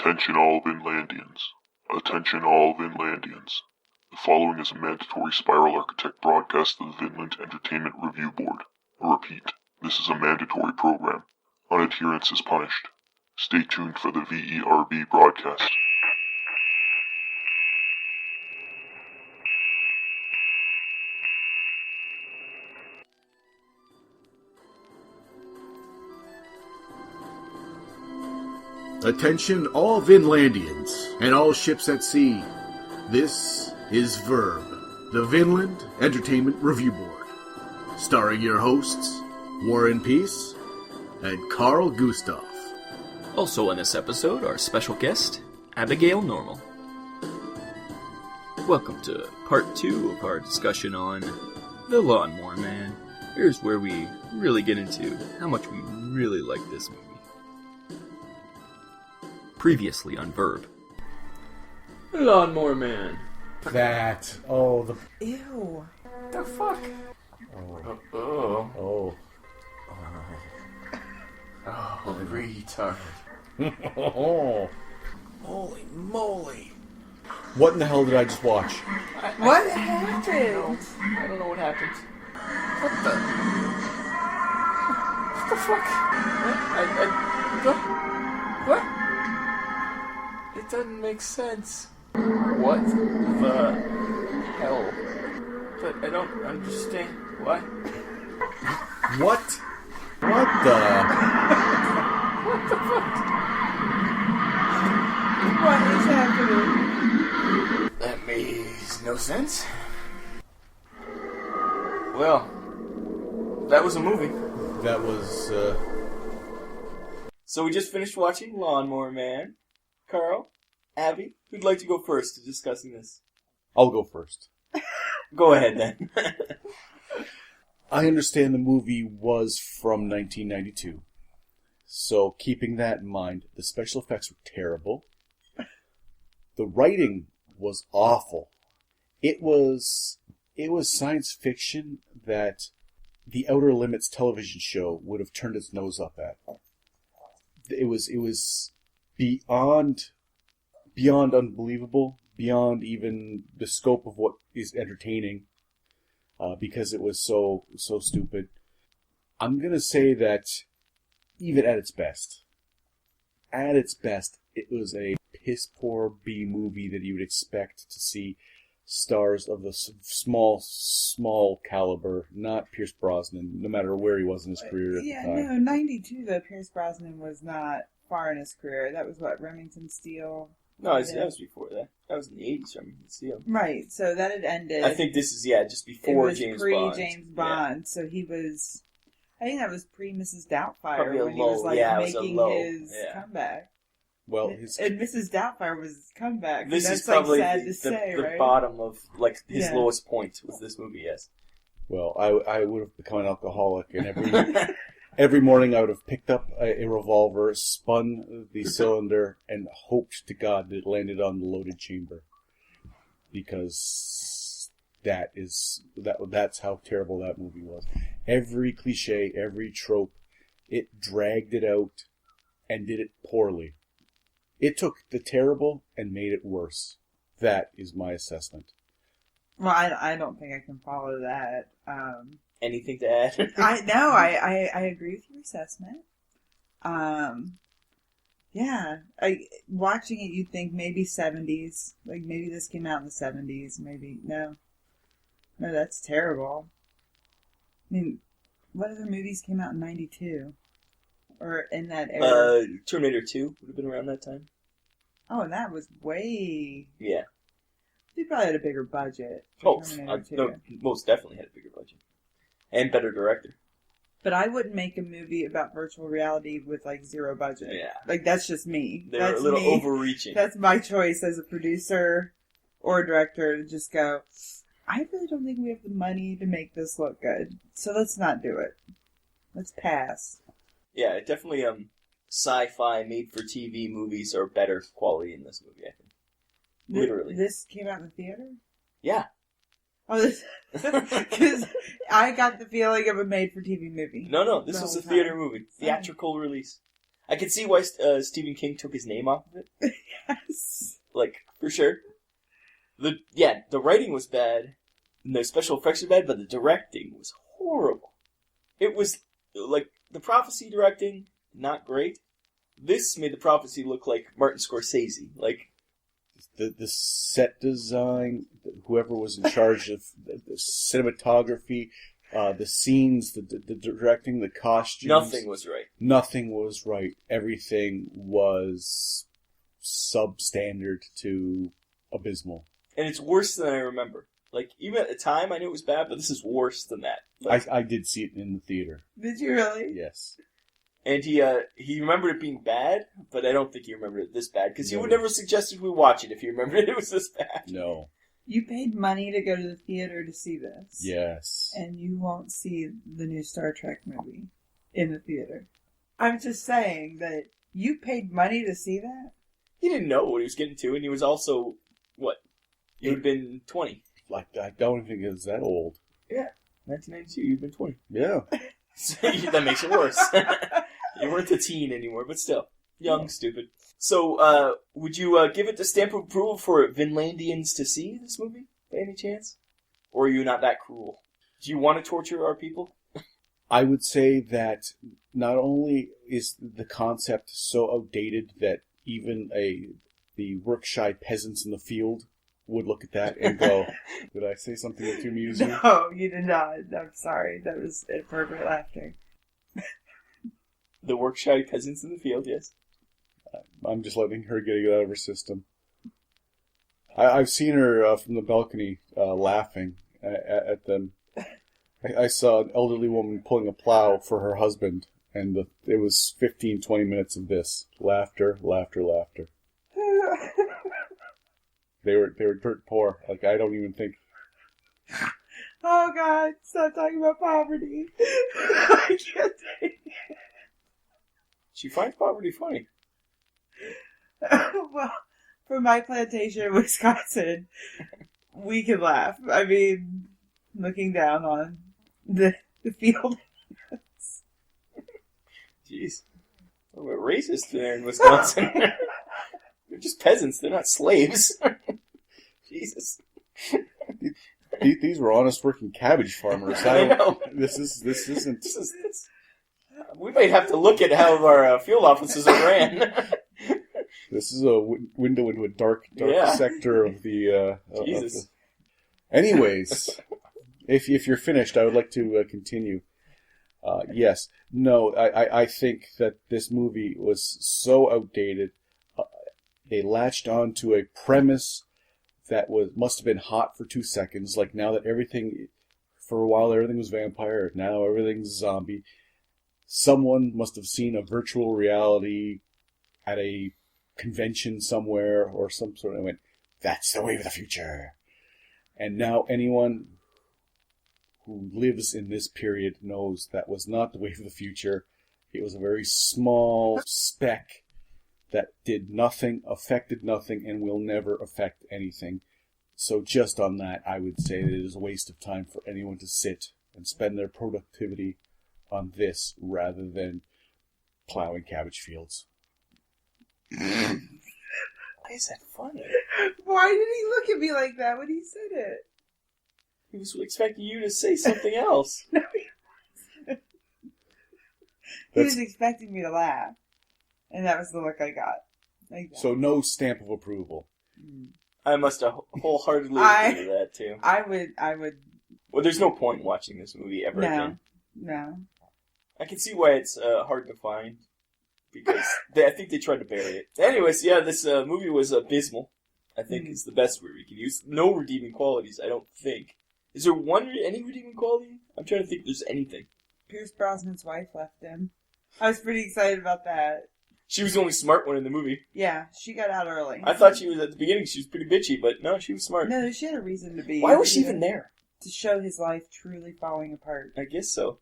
Attention all Vinnlandians. Attention all Vinnlandians. The following is a mandatory Spiral Architect broadcast of the Vinnland Entertainment Review Board. I repeat, this is a mandatory program. Unadherence is punished. Stay tuned for the VERB broadcast. Attention all Vinnlandians and all ships at sea. This is Verb, the Vinnland Entertainment Review Board, starring your hosts, Warren Peace and Carl Gustav. Also on this episode, our special guest, Abigail Normal. Welcome to part 2 of our discussion on The Lawnmowerman. Here's where we really get into how much we really like this movie. Previously on Verb. Lawnmowerman. That. Oh, the. Ew. The fuck? Oh. Oh, retard. Oh. Holy moly. What in the hell did I just watch? What happened? I don't know what happened. What the fuck? What? It doesn't make sense. What the hell? But I don't understand. What? What? What the? What the fuck? What is happening? That makes no sense. Well, that was a movie. That was, So we just finished watching Lawnmower Man. Carl, Abby, who'd like to go first to discussing this? I'll go first. Go ahead then. I understand the movie was from 1992. So, keeping that in mind, the special effects were terrible. The writing was awful. It was science fiction that the Outer Limits television show would have turned its nose up at. It was beyond unbelievable, beyond even the scope of what is entertaining, because it was so stupid. I'm gonna say that even at its best, it was a piss poor B movie that you would expect to see stars of the small caliber, not Pierce Brosnan, no matter where he was in his career at the time. Yeah, no, 92 though, Pierce Brosnan was not far in his career. That was what, Remington Steele? No, that was before that. That was in the 80s, Remington Steele. Right, so that had ended. I think this is, just before James Bond. It was pre-James Bond, so he was... I think that was pre-Mrs. Doubtfire Probably when he was making his comeback. Well, and Mrs. Doubtfire was his comeback. This that's is probably sad to say, the right? bottom of his lowest point was this movie. Yes. Well, I would have become an alcoholic, and every morning I would have picked up a revolver, spun the cylinder, and hoped to God that it landed on the loaded chamber, because that's how terrible that movie was. Every cliche, every trope, it dragged it out and did it poorly. It took the terrible and made it worse. That is my assessment. Well, I don't think I can follow that. Anything to add? I agree with your assessment. Yeah, watching it, you'd think maybe 70s. Like, maybe this came out in the 70s. Maybe, no, that's terrible. I mean, what other movies came out in 92? Or in that era? Terminator 2 would have been around that time. Oh, and that was way... Yeah. They probably had a bigger budget. No, most definitely had a bigger budget. And better director. But I wouldn't make a movie about virtual reality with, zero budget. Yeah. That's just me. They're a little overreaching. That's my choice as a producer or a director to just go, I really don't think we have the money to make this look good. So let's not do it. Let's pass. Yeah, definitely sci-fi made-for-TV movies are better quality in this movie, I think. Literally. This came out in the theater? Yeah. Oh, because I got the feeling of a made-for-TV movie. No, this was a theater movie. Theatrical release. I can see why Stephen King took his name off of it. Yes. Like, for sure. The writing was bad, and the special effects were bad, but the directing was horrible. It was, like, the Prophecy directing, not great. This made the Prophecy look like Martin Scorsese. Like, the set design, whoever was in charge of the cinematography, the scenes, the directing, the costumes. nothing was right. Nothing was right. Everything was substandard to abysmal. And it's worse than I remember. Like, even at the time, I knew it was bad, but this is worse than that. Like, I did see it in the theater. Did you really? Yes. and he remembered it being bad, but I don't think he remembered it this bad, because he No. would never suggested we watch it if he remembered it was this bad. No. You paid money to go to the theater to see this. Yes. And you won't see the new Star Trek movie in the theater. I'm just saying that you paid money to see that? He didn't know what he was getting to, and he was also, what? He would have been 20. Like, I don't think it's that old. Yeah, 1992, you'd been 20. Yeah. So that makes it worse. You weren't a teen anymore, but still. Young, stupid. So, would you give it the stamp of approval for Vinnlandians to see this movie, by any chance? Or are you not that cruel? Do you want to torture our people? I would say that not only is the concept so outdated that even the work-shy peasants in the field would look at that and go, did I say something too amusing? No, you did not. I'm sorry. That was inappropriate laughter. The work-shy peasants in the field, yes. I'm just letting her get it out of her system. I've seen her from the balcony laughing at them. I saw an elderly woman pulling a plow for her husband, and it was 15, 20 minutes of this. Laughter, laughter, laughter. They were dirt poor. Like, I don't even think... Oh, God. Stop talking about poverty. I can't take it. She finds poverty funny. Well, from my plantation in Wisconsin, we can laugh. I mean, looking down on the field. Jeez. We're racist there in Wisconsin. They're just peasants. They're not slaves. Jesus. These were honest working cabbage farmers. I know. This isn't... We might have to look at how our field offices are ran. This is a window into a dark sector of the... Jesus. Anyways, if you're finished, I would like to continue. Yes. No, I think that this movie was so outdated. They latched on to a premise that must have been hot for 2 seconds. Like, now that everything... For a while, everything was vampire. Now everything's zombie. Someone must have seen a virtual reality at a convention somewhere or some sort of went, that's the wave of the future. And now anyone who lives in this period knows that was not the wave of the future. It was a very small speck that did nothing, affected nothing, and will never affect anything. So just on that, I would say that it is a waste of time for anyone to sit and spend their productivity on this rather than plowing cabbage fields. Why is that funny? Why did he look at me like that when he said it? He was expecting you to say something else. No, he was expecting me to laugh. And that was the look I got. Like that. So no stamp of approval. I must have wholeheartedly agree with that, too. I would... Well, there's no point in watching this movie ever again. No. I can see why it's hard to find, because I think they tried to bury it. Anyways, yeah, this movie was abysmal, I think is the best word we can use. No redeeming qualities, I don't think. Is there any redeeming quality? I'm trying to think if there's anything. Pierce Brosnan's wife left him. I was pretty excited about that. She was the only smart one in the movie. Yeah, she got out early. I thought she was, at the beginning, she was pretty bitchy, but no, she was smart. No, she had a reason to be. Why was she even there? To show his life truly falling apart. I guess so.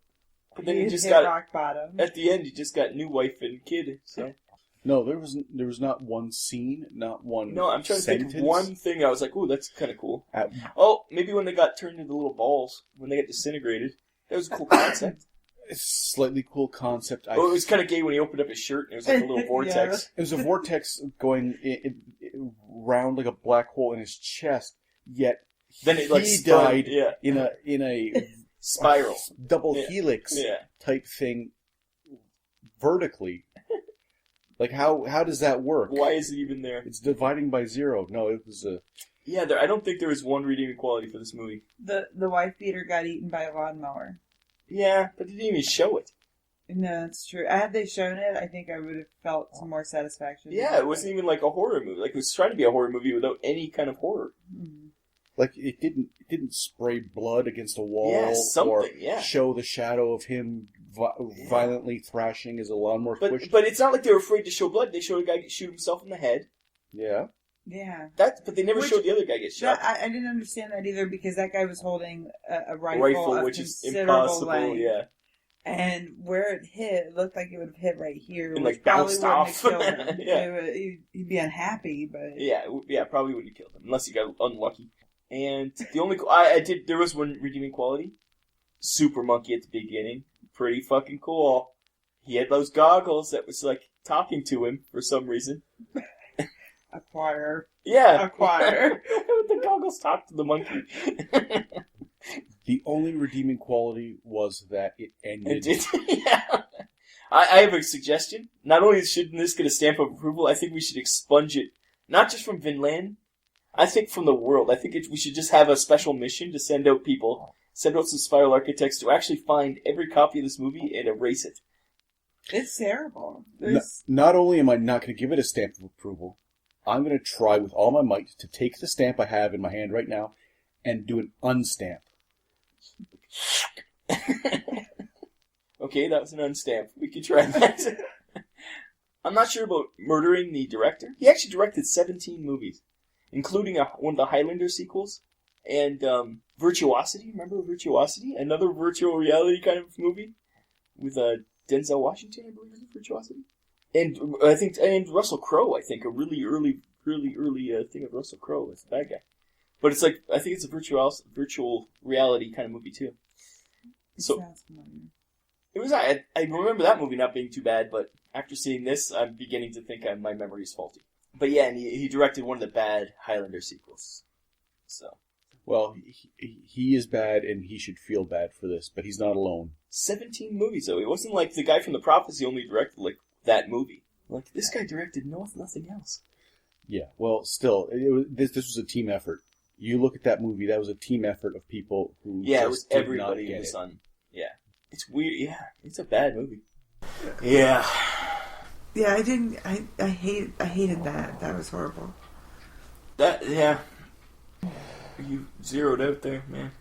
But then he he just hit got, rock bottom. at the end, he just got new wife and kid, so. No, there was not one scene, not one No, I'm trying sentence. to think of one thing I was like, ooh, that's kind of cool. At- Oh, maybe when they got turned into little balls, when they get disintegrated. That was a cool concept. It's a slightly cool concept. Oh, it was kind of gay when he opened up his shirt and it was like a little vortex. It was a vortex going round like a black hole in his chest. Yet then it like he spun, died yeah. in a spiral, double helix type thing vertically. Like how does that work? Why is it even there? It's dividing by zero. No, it was a. Yeah, I don't think there was one redeeming quality for this movie. The wife beater got eaten by a lawnmower. Yeah, but they didn't even show it. No, that's true. Had they shown it, I think I would have felt some more satisfaction. Yeah, it wasn't even like a horror movie. Like it was trying to be a horror movie without any kind of horror. Mm-hmm. Like it didn't spray blood against a wall or show the shadow of him violently thrashing as a lawnmower squished. But it's not like they were afraid to show blood. They showed a guy shoot himself in the head. Yeah. Yeah. But they never showed the other guy get shot. I didn't understand that either because that guy was holding a rifle of which is considerable impossible. length. Yeah. And where it hit, it looked like it would have hit right here, and which like probably bounced wouldn't off. have killed him. Yeah. He'd be unhappy, but Yeah, probably wouldn't have killed him unless he got unlucky. And the only there was one redeeming quality. Super monkey at the beginning, pretty fucking cool. He had those goggles that was like talking to him for some reason. Acquire. Yeah, acquire. The goggles talk to the monkey. The only redeeming quality was that it ended. Yeah. I have a suggestion. Not only shouldn't this get a stamp of approval, I think we should expunge it, not just from Vinnland, I think from the world. I think we should just have a special mission to send out some spiral architects to actually find every copy of this movie and erase it. It's terrible. Not only am I not going to give it a stamp of approval, I'm going to try with all my might to take the stamp I have in my hand right now and do an unstamp. Okay, that was an unstamp. We could try that. I'm not sure about murdering the director. He actually directed 17 movies, including one of the Highlander sequels, and Virtuosity. Remember Virtuosity? Another virtual reality kind of movie with Denzel Washington, I believe, is Virtuosity. And I think, and Russell Crowe, I think, a really early thing of Russell Crowe as a bad guy. But it's like, I think it's a virtual reality kind of movie too. So, sounds familiar. It was, I remember that movie not being too bad, but after seeing this, I'm beginning to think my memory is faulty. But yeah, and he directed one of the bad Highlander sequels. So. Well, he is bad, and he should feel bad for this, but he's not alone. 17 movies, though. It wasn't like the guy from The Prophecy only directed, like, that movie. Like, this guy directed nothing else. Yeah, well, still, this was a team effort. You look at that movie, that was a team effort of people who it just was did everybody not get in the it. sun. Yeah. It's weird. Yeah, it's a bad movie. Yeah. Yeah, I hated that. That was horrible. Yeah. You zeroed out there, man.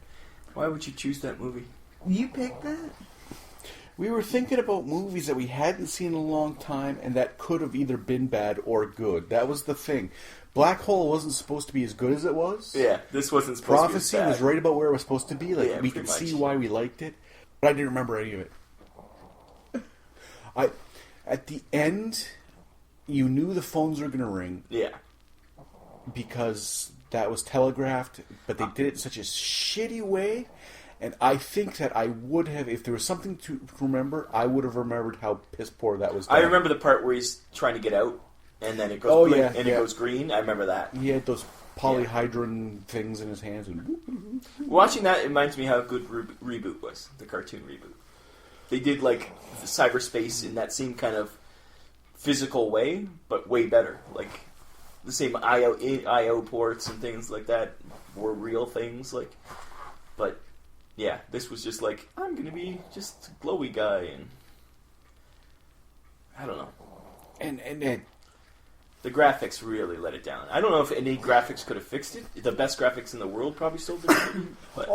Why would you choose that movie? You picked that? We were thinking about movies that we hadn't seen in a long time and that could have either been bad or good. That was the thing. Black Hole wasn't supposed to be as good as it was. Yeah, this wasn't supposed Prophecy to be was right about where it was supposed to be. Like yeah, we could see why we liked it, but I didn't remember any of it. At the end, you knew the phones were going to ring. Yeah. Because that was telegraphed, but they did it in such a shitty way. And I think that I would have, if there was something to remember, I would have remembered how piss poor that was done. I remember the part where he's trying to get out, and then it goes it goes green. I remember that. He had those polyhedron things in his hands. And watching that reminds me how good Reboot was, the cartoon Reboot. They did like the cyberspace in that same kind of physical way, but way better. Like the same I/O ports and things like that were real things. Like, but. Yeah, this was just like, I'm going to be just a glowy guy, and I don't know. And the graphics really let it down. I don't know if any graphics could have fixed it. The best graphics in the world probably still didn't. But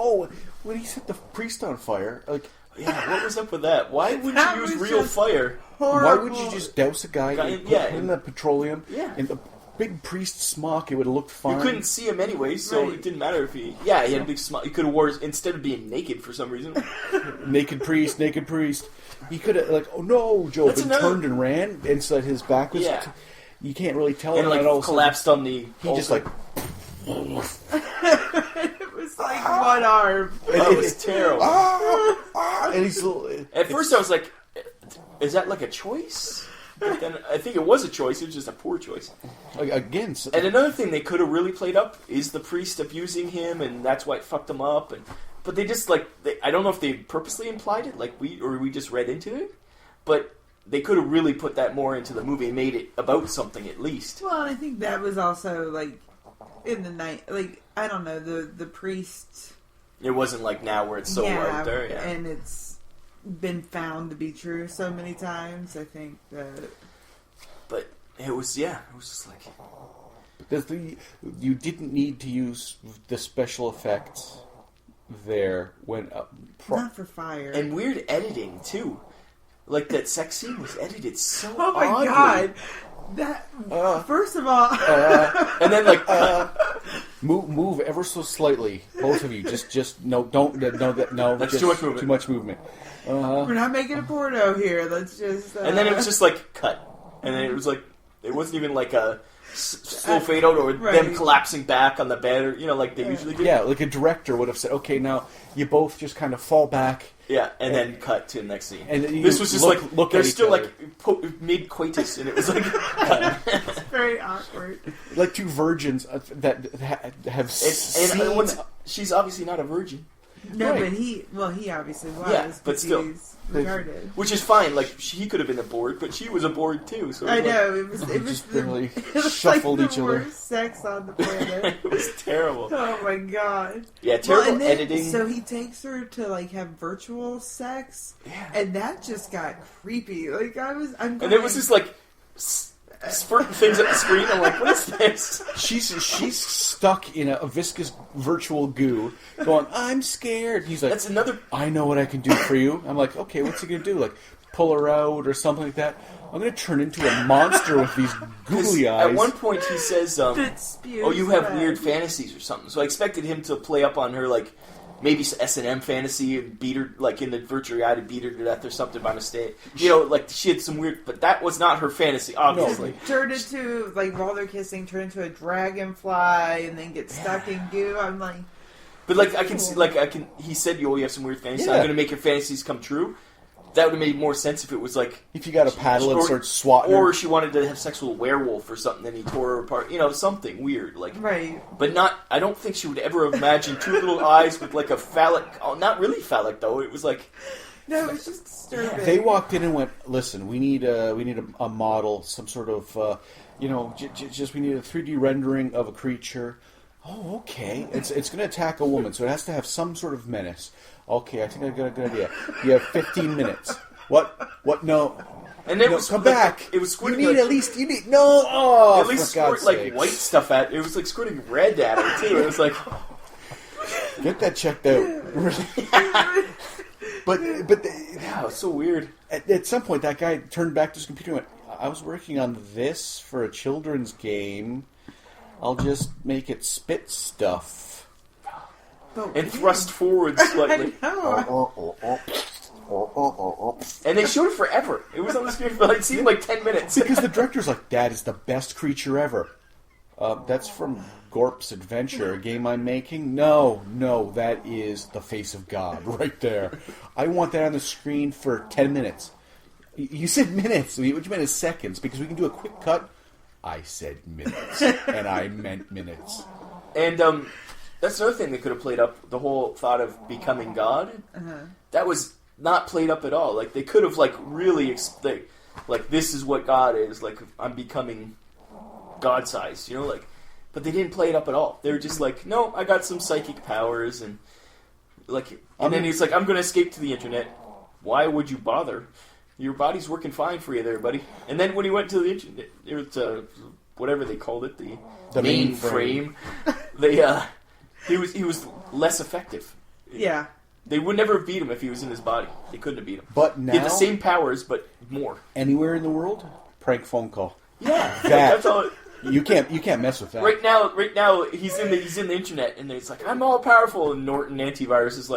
when he set the priest on fire, like... Yeah, what was up with that? Why wouldn't you use real fire? Horrible. Why would you just douse a guy and put him in the petroleum? Yeah. And the big priest smock, it would have looked fine. You couldn't see him anyway, so it didn't matter if he... Yeah, he had a big smock. He could have wore... Instead of being naked for some reason. Naked priest. He could have, like, oh no, Joe, turned and ran, and so that his back was... Yeah. You can't really tell. And, like, collapsed on the... He just, like... It was like one arm. That was terrible. And he's At first, I was like, "Is that like a choice?" But then I think it was a choice. It was just a poor choice. again. And another thing they could have really played up is the priest abusing him, and that's why it fucked him up. But they just I don't know if they purposely implied it, we just read into it, but they could have really put that more into the movie and made it about something at least. Well, I think that was also in the night. I don't know, the priest. It wasn't like now where it's so out there. Yeah, and it's been found to be true so many times. I think that. But it was just like. You didn't need to use the special effects there when not for fire and weird editing too. Like that sex scene was edited so oh my oddly. God. That first of all, and then move ever so slightly, both of you. Just no, don't no. That's just too much movement. Too much movement. We're not making a porno here. Let's just. And then it was just cut, and then it was it wasn't even like a slow fade out or them collapsing back on the bed, or like they usually do. Yeah, like a director would have said, "Okay, now you both just kind of fall back." Yeah, and then cut to the next scene. And this was just look they're at still each other. mid coitus, and it was cut. It's very awkward. Like two virgins that have seen. She's obviously not a virgin. No, Right. but he obviously was. Yeah, but still. He's retarded. Which is fine. He could have been aboard, but she was aboard too. So I know it was just barely it was shuffled like each the other. worst sex on the planet. it was terrible. Oh my God. Yeah, terrible and then, editing. So he takes her to have virtual sex, and that just got creepy. And it was just spurting things at the screen. I'm like, what is this? She's stuck in a viscous virtual goo, going, "I'm scared." He's like, That's another. "I know what I can do for you." I'm like, "Okay, what's he gonna do? Pull her out or something like that?" I'm gonna turn into a monster with these googly eyes. At one point, he says, "Oh, you have weird fantasies or something." So I expected him to play up on her, maybe S&M fantasy and beat her, in the virtual reality, beat her to death or something by mistake. She had some weird, but that was not her fantasy, obviously. No. Turned into, while they're kissing, turn into a dragonfly and then get stuck in goo. I'm like... But, I can see, he said, you have some weird fantasies. Yeah. I'm going to make your fantasies come true. That would have made more sense if it was if you got a paddle and start swatting her. Or she wanted to have sex with a werewolf or something, and he tore her apart. Something weird. Right. But not, I don't think she would ever imagine two little eyes with a phallic, not really phallic though, it was No, it was just disturbing. They walked in and went, "Listen, we need a model, some sort of, we need a 3D rendering of a creature." Oh, okay. It's going to attack a woman, so it has to have some sort of menace. Okay, I think I got a good idea. You have 15 minutes. What? No. And then Come back. It was squirting. You need no. Oh, at least for God's squirt sakes. white stuff at. It was squirting red at her too. It was get that checked out. but yeah, it was so weird. At some point, that guy turned back to his computer and went, "I was working on this for a children's game. I'll just make it spit stuff." And thrust forward slightly. And they showed it forever. It was on the screen for it seemed 10 minutes. Because the director's like, "That is the best creature ever." That's from Gorp's Adventure, a game I'm making. No, that is the face of God right there. I want that on the screen for 10 minutes. You said minutes. What you meant is seconds, because we can do a quick cut. I said minutes, and I meant minutes. And that's another thing they could have played up, the whole thought of becoming God. Uh-huh. That was not played up at all. They could have really this is what God is. I'm becoming God-sized, but they didn't play it up at all. They were just no, I got some psychic powers, and then he's I'm going to escape to the internet. Why would you bother? Your body's working fine for you there, buddy. And then when he went to the internet, whatever they called it, the mainframe, he was less effective. Yeah. They would never have beat him if he was in his body. They couldn't have beat him. But now, he had the same powers, but more. Anywhere in the world, prank phone call. Yeah, That that's all. you can't mess with that. Right now, he's in the internet, and it's I'm all powerful, and Norton Antivirus is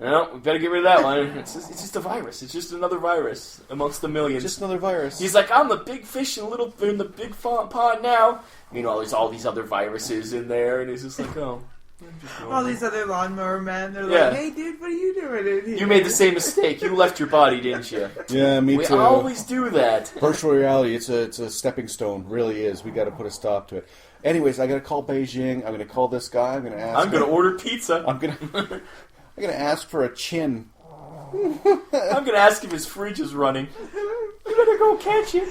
no, we better get rid of that one. It's just a virus. It's just another virus amongst the millions. Just another virus. He's I'm the big fish in the big pond now. Meanwhile, there's all these other viruses in there, and he's just oh. All these other lawnmower men, they're Yeah. "Hey, dude, what are you doing in You made the same mistake. You left your body, didn't you? Yeah, me We too. always do that. Virtual reality, it's a stepping stone. Really is. We got to put a stop to it. Anyways, I got to call Beijing. I'm going to call this guy. I'm going to ask. I'm going to order pizza. I'm going to ask for a chin. I'm going to ask if his fridge is running. You better go catch it.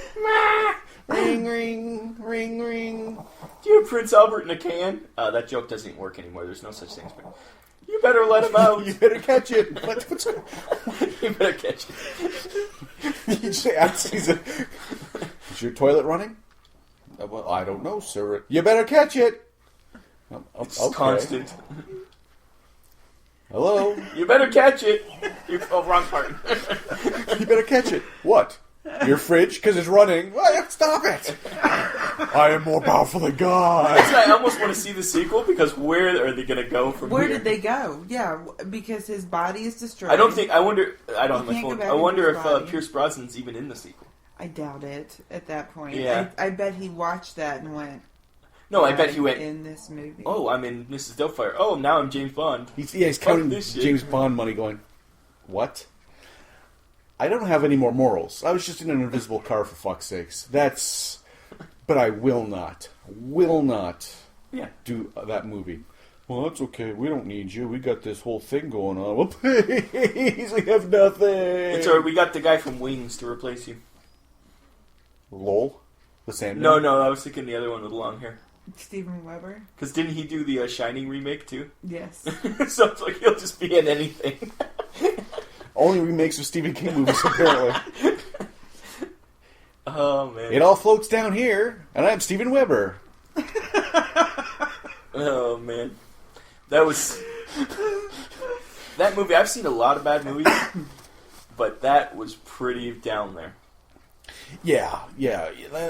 Ring, ring, ring, ring. Do you have Prince Albert in a can? That joke doesn't work anymore. There's no such thing as Prince. You better let him out. You better catch it. What's You better catch it. you say, is your toilet running? Well, I don't know, sir. You better catch it. It's Okay. constant. Hello? You better catch it. Wrong part. You better catch it. What? Your fridge? Because it's running. Stop it! I am more powerful than God. I almost want to see the sequel because where are they going to go from Where here? did they go? Yeah, because his body is destroyed. I wonder. I don't have my can't go phone. back I into wonder his if body. Pierce Brosnan's even in the sequel. I doubt it at that point. Yeah. I bet he watched that and went. No, I bet he went. in this movie. Oh, I'm in Mrs. Doubtfire. Oh, now I'm James Bond. He's counting this shit. James Bond money going, what? I don't have any more morals. I was just in an invisible car, for fuck's sakes. But I will not Yeah. do that movie. Well, that's okay. We don't need you. We got this whole thing going on. Well, please, we have nothing. It's alright. We got the guy from Wings to replace you. Lol? The Sandman? No. I was thinking the other one with long hair. Steven Weber? Because didn't he do the Shining remake too? Yes. So it's like he'll just be in anything. Only remakes of Stephen King movies, apparently. Oh man. It all floats down here, and I'm Steven Weber. Oh man. That movie. I've seen a lot of bad movies, but that was pretty down there. Yeah.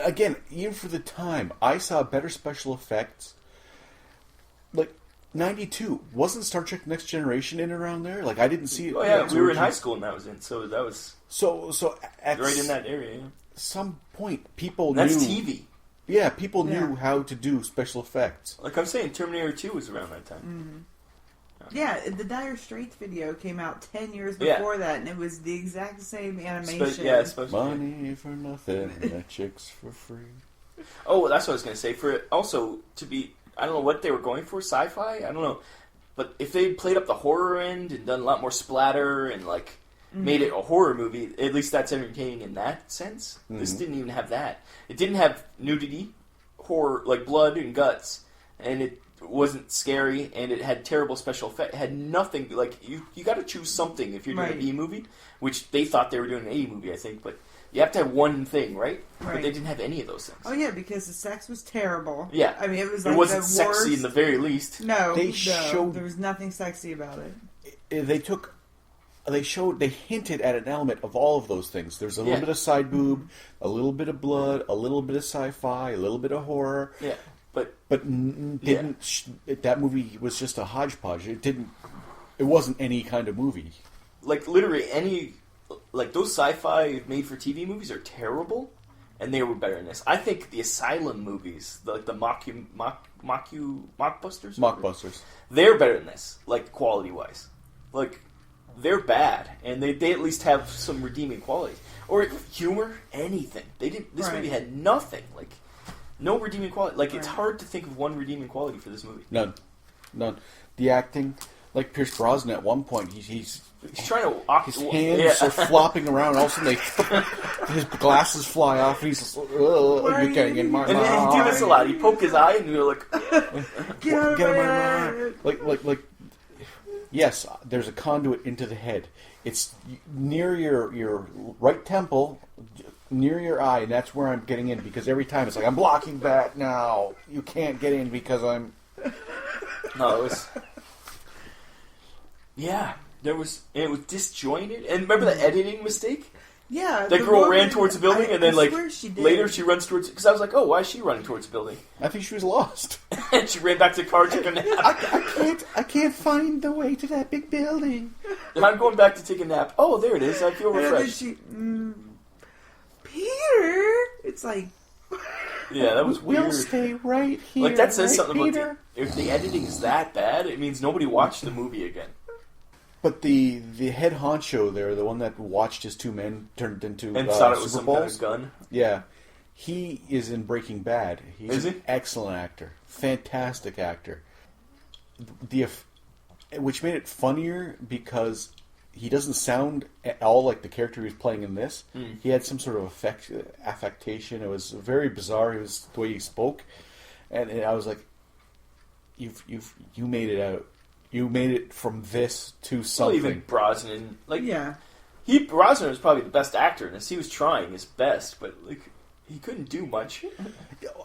Again, even for the time, I saw better special effects. Like, 92. Wasn't Star Trek Next Generation in around there? Like, I didn't see it. Oh yeah, we were in high school and that was in. So that was So at right in that area. Yeah. some point, people That's knew... TV. Yeah, people Yeah. knew how to do special effects. Like I'm saying, Terminator 2 was around that time. Mm-hmm. Yeah, the Dire Straits video came out 10 years Yeah. before that, and it was the exact same animation. It's supposed to be. Money for nothing, and chicks for free. Oh, that's what I was going to say. For it also to be, I don't know what they were going for, sci-fi? I don't know. But if they played up the horror end and done a lot more splatter and like made it a horror movie, at least that's entertaining in that sense. This didn't even have that. It didn't have nudity, horror, like blood and guts, and it wasn't scary, and it had terrible special effects. It had nothing, like, you got to choose something if you're doing Right. a B movie, which they thought they were doing an A movie, I think, but you have to have one thing, right? But Right. they didn't have any of those things. Oh yeah, because the sex was terrible. Yeah. I mean it was It like wasn't the sexy worst. in the very least. No, They no, showed- there was nothing sexy about it. They hinted at an element of all of those things. There's a little Yeah. bit of side boob, a little bit of blood, a little bit of sci-fi, a little bit of horror. Yeah, but But that movie was just a hodgepodge. It wasn't any kind of movie. like literally any, like those sci-fi made-for-TV movies are terrible, and they were better than this. I think the Asylum movies, like the mockbusters, Mockbusters. they're better than this, like quality-wise. Like they're bad, and they at least have some redeeming qualities or humor, anything. They didn't. This Right. movie had nothing, like no redeeming quality. Like it's Right. hard to think of one redeeming quality for this movie. None. The acting, like Pierce Brosnan at one point, he's He's trying to his hands are flopping around. All of a sudden, his glasses fly off, and he's just, are you're getting in my And mind. he did this a lot. He poked his eye, and you're like, Get out of Get in my my mind. Like. Yes, there's a conduit into the head. It's near your right temple, near your eye, and that's where I'm getting in, because every time it's like, I'm blocking that now. You can't get in because I'm... no, it was. Yeah, it was disjointed. And remember the editing mistake? Yeah, That the girl woman- ran towards the building, and then I like swear she did. later she runs towards. Because I was like, oh, why is she running towards the building? I think she was lost. And she ran back to the car, took a nap. I can't find the way to that big building. And I'm going back to take a nap. Oh, there it is. I feel And then refreshed. she, Peter. It's like Yeah, that was weird. We'll stay right here. Like that says right, something Peter? about if the editing is that bad, it means nobody watched the movie again. But the head honcho there, the one that watched his two men turned into And thought it was Super some kind Bowls, of gun. yeah, he is in Breaking Bad. He's Is he? an excellent actor, fantastic actor. Which made it funnier because he doesn't sound at all like the character he was playing in this. He had some sort of affectation. It was very bizarre. It was the way he spoke, and I was like, you made it out. You made it from this to something. Well, even Brosnan, Yeah. Brosnan was probably the best actor in this. He was trying his best, but he couldn't do much.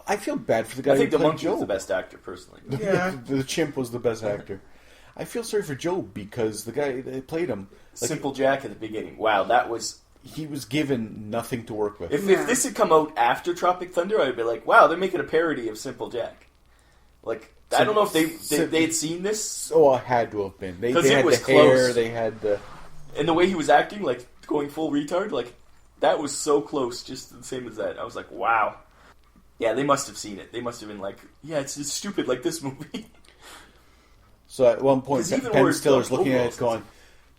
I feel bad for the guy. I think who the played monkey Joe. was the best actor, personally. Yeah. The chimp was the best actor. I feel sorry for Joe because the guy that played him, Simple Jack at the beginning. Wow, that was. he was given nothing to work with. If Yeah. this had come out after Tropic Thunder, I'd be like, wow, they're making a parody of Simple Jack. I don't know if they had seen this, Oh, it had to have been. They 'Cause it had was the hair. close. They had the. and the way he was acting, going full retard, that was so close, just the same as that. I was like, wow. Yeah, they must have seen it. They must have been like, yeah, it's stupid like this movie. So at one point, 'Cause even Ben worse, Stiller's the looking at it overalls-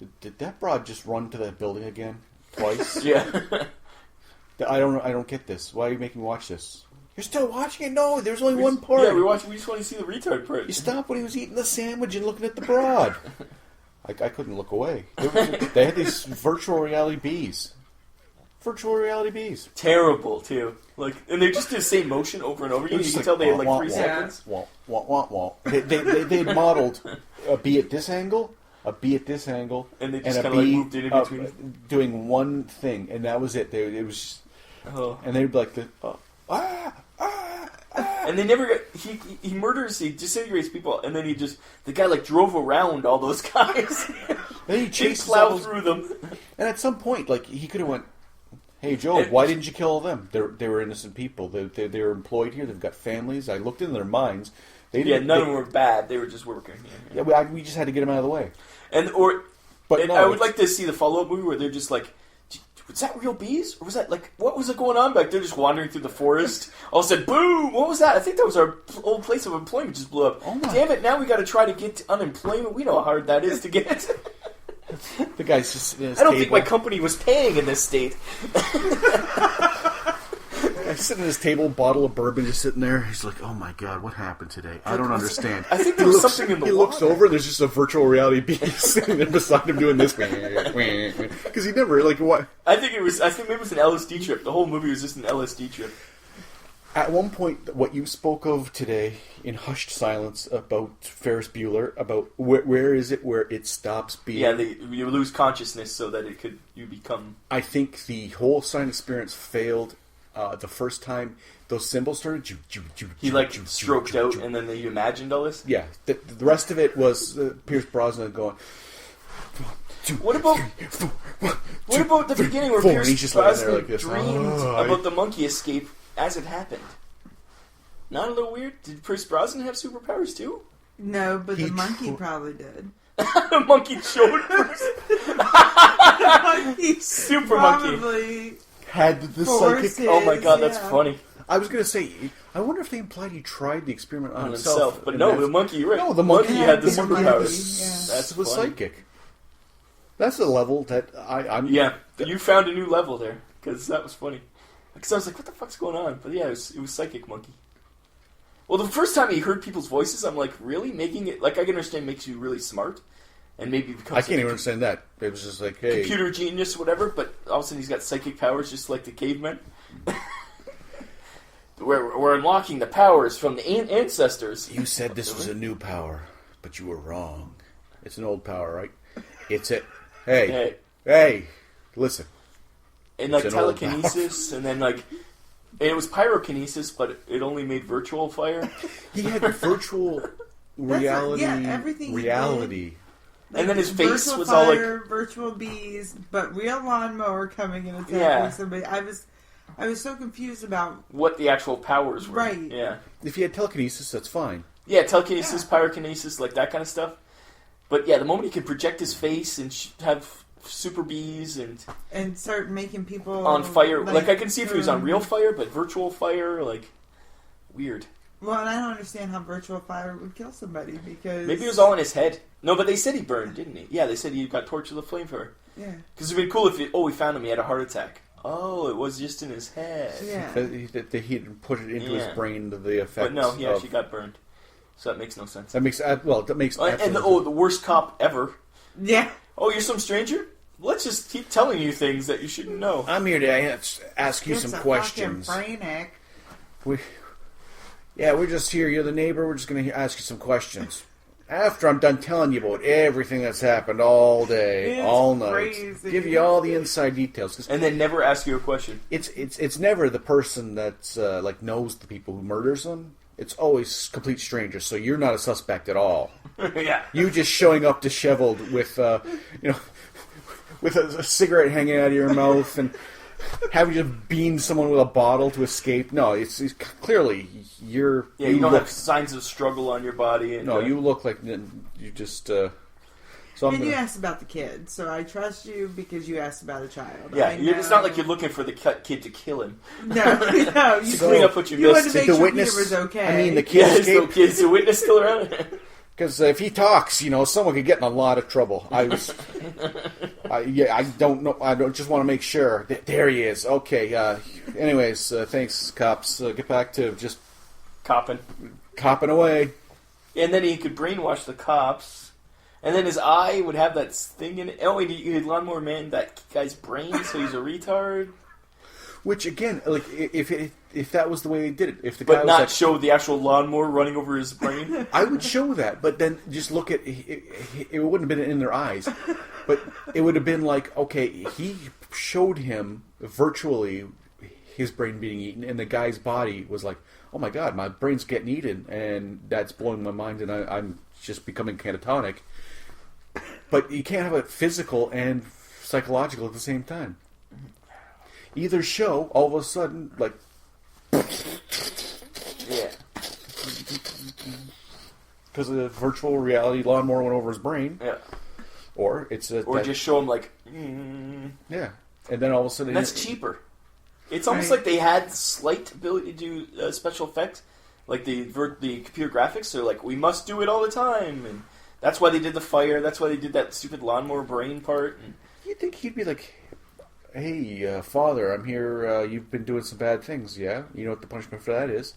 going, did that broad just run to that building again? Twice? Yeah. I don't get this. Why are you making me watch this? You're still watching it? No, there's only one part. Yeah, we just want to see the retard part. You stopped when he was eating the sandwich and looking at the broad. I couldn't look away. They had these virtual reality bees. Virtual reality bees. Terrible, too. And they just did the same motion over and over again. You Just can like, tell they had wah, 3 wah, seconds. Wah, wah, wah, wah. They modeled a bee at this angle, a bee at this angle, And they just a kinda, bee moved it in between. doing one thing, and that was it. It was, Oh. and they'd be like, And they never got... He murders, he disintegrates people, and then the guy, drove around all those guys. then he He chases all plowed those, through them. and at some point, he could have went, "Hey Joe, why didn't you kill all them? They were innocent people. They were employed here. They've got families. I looked into their minds. They Yeah, didn't, none of them were bad. They were just working. Yeah. Yeah, we just had to get them out of the way. But no, I would like to see the follow-up movie where they're just like, was that real bees? Or was that, what was going on back there? Just wandering through the forest. All of a sudden, boom! What was that? I think that was our old place of employment just blew up. Oh my. Damn it, now we got to try to get unemployment. We know how hard that is to get. The guy's just sitting at his I don't table. think my company was paying in this state. He's sitting at his table, bottle of bourbon just sitting there. He's like, "Oh my god, what happened today? I don't understand." I think there was something in the He looks water. over, and there's just a virtual reality bee sitting there beside him doing this because he never what. I think maybe it was an LSD trip. The whole movie was just an LSD trip. At one point, what you spoke of today in hushed silence about Ferris Bueller, about where is it where it stops being? Yeah, you lose consciousness so that you become. I think the whole sign experience failed the first time those symbols started. He stroked out, and then you imagined all this. Yeah, the rest of it was Pierce Brosnan going. What about the beginning where four, and he's Pierce just lying there Brosnan like this. dreamed Oh, about the monkey escape as it happened? Not a little weird? Did Pierce Brosnan have superpowers too? No, but He the monkey tr- probably did. The monkey showed first. Monkey Super monkey. probably had the forced psychic. Oh my god, that's yeah. funny. I was going to say, I wonder if they implied he tried the experiment on On himself. But and no, that's- the monkey, you're right. No, the monkey had the the monkey superpowers. was- That's was funny. psychic. That's the level that I'm. Yeah, you found a new level there. Because that was funny. Because I was like, what the fuck's going on? But yeah, it was Psychic Monkey. Well, the first time he heard people's voices, I'm like, really? Making it... I can understand makes you really smart. And maybe because... I can't even understand that. It was just like, hey. Computer genius, whatever, but all of a sudden he's got psychic powers just like the cavemen. We're unlocking the powers from the ancestors. You said this was a new power, but you were wrong. It's an old power, right? It's a... Hey, listen. And It's an old telekinesis, and then and it was pyrokinesis, but it only made virtual fire. He had virtual reality. everything he reality. And then his face virtual was all fire, virtual bees, but real lawnmower coming and attacking Yeah. somebody. I was so confused about What the actual powers were. Right. Yeah. If he had telekinesis, that's fine. Yeah, telekinesis, pyrokinesis, that kind of stuff. But yeah, the moment he could project his face and have super bees and start making people on fire, I can see if he was on real fire, but virtual fire, weird. Well, and I don't understand how virtual fire would kill somebody because Maybe it was all in his head. No, but they said he burned, didn't he? Yeah, they said he got tortured with a flamethrower. Yeah. Because it'd be cool if we found him, he had a heart attack. Oh, it was just in his head. Yeah. That he put it into his brain to the effect. But no, he actually got burned. So that makes no sense. That makes And the worst cop ever. Yeah. Oh, you're some stranger? Let's just keep telling you things that you shouldn't know. I'm here to ask you It's some a questions. fucking brainiac. We're just here. You're the neighbor. We're just going to ask you some questions. After I'm done telling you about everything that's happened all day, all night, crazy. give you all the inside details. 'Cause And then never ask you a question. it's never the person that's like knows the people who murders them. It's always complete strangers. So you're not a suspect at all. Yeah. You just showing up disheveled with with a cigarette hanging out of your mouth and having to beam someone with a bottle to escape. No, it's clearly you're. Yeah, you don't have signs of struggle on your body. And, no, you look like you just. So you asked about the kid, so I trust you because you asked about a child. Yeah, it's not like you're looking for the kid to kill him. No, you clean up what you wanted missed. to make the sure witness Peter was okay. I mean, the kid escaped. Is the witness still around? Because if he talks, someone could get in a lot of trouble. I don't know. I just want to make sure. There he is. Okay. Anyways, thanks, cops. Get back to just copping away. And then he could brainwash the cops. And then his eye would have that thing in it. Oh, he had Lawnmowerman that guy's brain, so he's a retard. Which again, like if that was the way they did it, if the guy but was not like, show the actual lawnmower running over his brain. I would show that, but then just look at it wouldn't have been in their eyes, but it would have been like, okay, he showed him virtually his brain being eaten, and the guy's body was like, oh my god, my brain's getting eaten, and that's blowing my mind, and I'm just becoming catatonic. But you can't have it physical and psychological at the same time. Either show, all of a sudden, like... Yeah. Because of the virtual reality lawnmower went over his brain. Yeah. Or it's just show him like... Yeah. And then all of a sudden... And that's cheaper. It's almost like they had slight ability to do special effects. Like the computer graphics. They're like, we must do it all the time. And that's why they did the fire. That's why they did that stupid lawnmower brain part. And you'd think he'd be like... Hey, Father, I'm here. You've been doing some bad things, yeah? You know what the punishment for that is?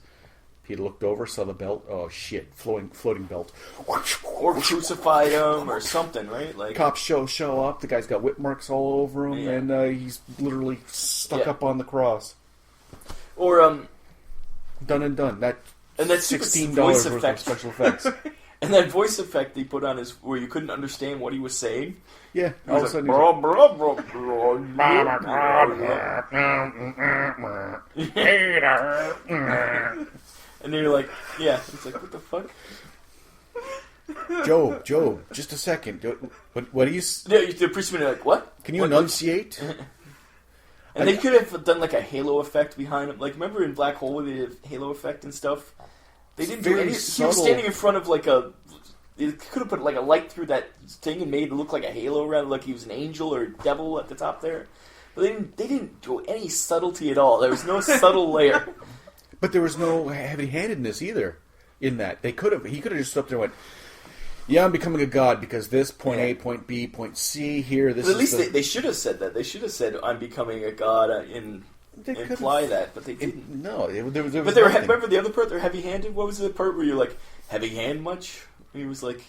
He looked over, saw the belt. Oh, shit. Floating belt. Or crucified him or something, right? Like cops show up. The guy's got whip marks all over him, and he's literally stuck up on the cross. Or, Done and done. That $16 voice worth of special effects. And that voice effect they put on his, where you couldn't understand what he was saying. Yeah, all of a sudden and then you're like, yeah, it's like, what the fuck? Joe, just a second. What do you? The policemen are like, what? Can you enunciate? And they could have done like a halo effect behind him. Like, remember in Black Hole, they did halo effect and stuff. They didn't do any. He was standing in front of like a. They could have put like a light through that thing and made it look like a halo around, like he was an angel or a devil at the top there. But they didn't do any subtlety at all. There was no subtle layer. But there was no heavy-handedness either in that. He could have just stood up there and went, yeah, I'm becoming a god because this, point A, point B, point C, here, this but at least they should have said that. They should have said, I'm becoming a god, imply that, but they didn't. No, there was but remember the other part, they're heavy-handed? What was the part where you're like, heavy hand much? He was like,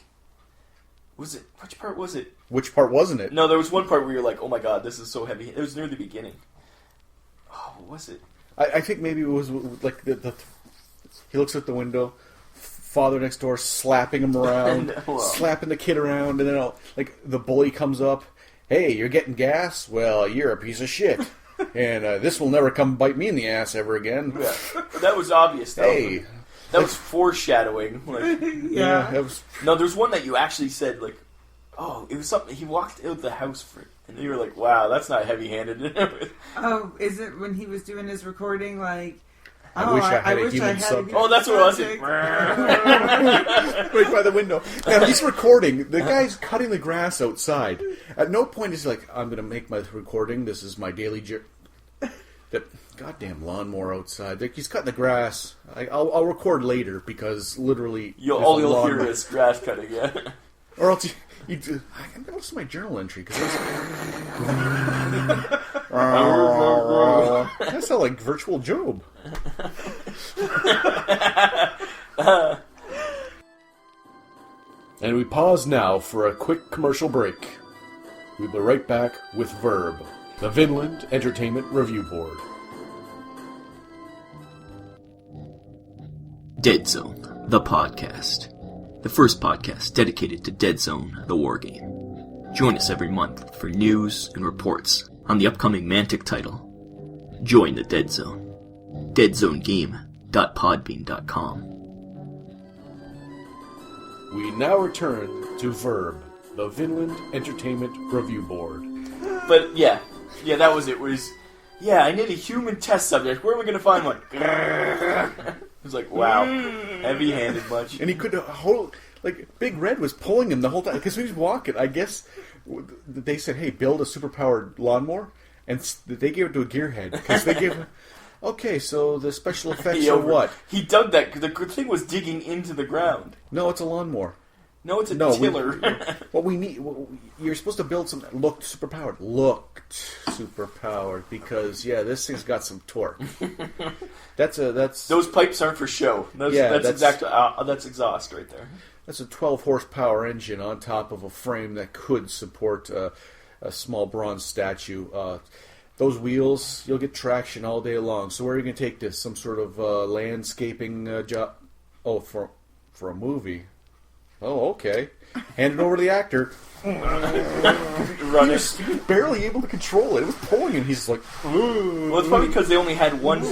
which part was it? Which part wasn't it? No, there was one part where you're like, oh my god, this is so heavy. It was near the beginning. Oh, what was it? I think maybe it was like he looks out the window, father next door slapping him around, slapping the kid around, and then like the bully comes up, hey, you're getting gas? Well, you're a piece of shit. And this will never come bite me in the ass ever again. Yeah. That was obvious, though. Hey. That was foreshadowing. Like, yeah. That was... No, there's one that you actually said, like, oh, it was something, he walked out the house for it. And you were like, wow, that's not heavy-handed. Oh, is it when he was doing his recording, like, I wish I had a human sub. Oh, that's what it was. Right by the window. Now, he's recording. The guy's cutting the grass outside. At no point is he like, I'm going to make my recording. This is my daily That goddamn lawnmower outside. Like, he's cutting the grass. I'll record later because literally All you'll hear is grass cutting. Yeah. Or else I can go to my journal entry because that sounds like Virtual Job. And we pause now for a quick commercial break. We'll be right back with Verb, the Vinnland Entertainment Review Board. Dead Zone, the podcast. The first podcast dedicated to Dead Zone, the war game. Join us every month for news and reports on the upcoming Mantic title. Join the Dead Zone. deadzonegame.podbean.com. We now return to Verb, the Vinnland Entertainment Review Board. But yeah, that was it. I need a human test subject. Where am I going to find one? It was like, wow, heavy-handed much. And he could hold, like, Big Red was pulling him the whole time because he was walking. I guess they said, "Hey, build a superpowered lawnmower," and they gave it to a gearhead because they gave him. Okay, so the special effects are what? He dug that. The thing was digging into the ground. No, it's a lawnmower. No, it's a tiller. What we need, you're supposed to build something that looked superpowered because this thing's got some torque. That's those pipes aren't for show. That's exhaust right there. That's a 12 horsepower engine on top of a frame that could support a small bronze statue. Those wheels, you'll get traction all day long. So where are you going to take this? Some sort of landscaping job? Oh, for a movie. Oh, okay. Hand it over to the actor. He was barely able to control it. It was pulling him. He's like, well, it's probably because they only had one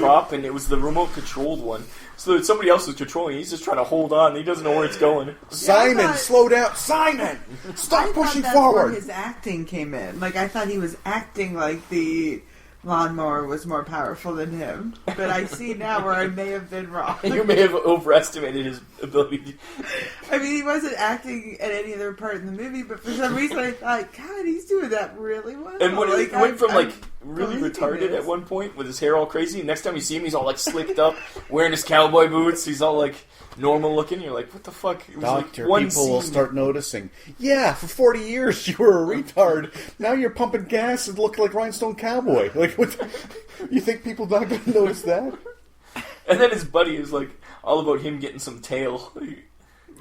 prop, and it was the remote-controlled one. So somebody else was controlling it. He's just trying to hold on. He doesn't know where it's going. Simon, slow down. Simon, stop pushing forward. Where his acting came in. Like, I thought he was acting like the lawnmower was more powerful than him. But I see now where I may have been wrong. You may have overestimated his ability. I mean, he wasn't acting at any other part in the movie, but for some reason I thought, God, he's doing that really well. And when he went from, really retarded at one point with his hair all crazy, and next time you see him, he's all, slicked up, wearing his cowboy boots, he's all, normal looking. You're like, what the fuck? It was Doctor, people will start noticing. Yeah, for 40 years you were a retard. Now you're pumping gas and looking like Rhinestone Cowboy. You think people not going to notice that? And then his buddy is all about him getting some tail.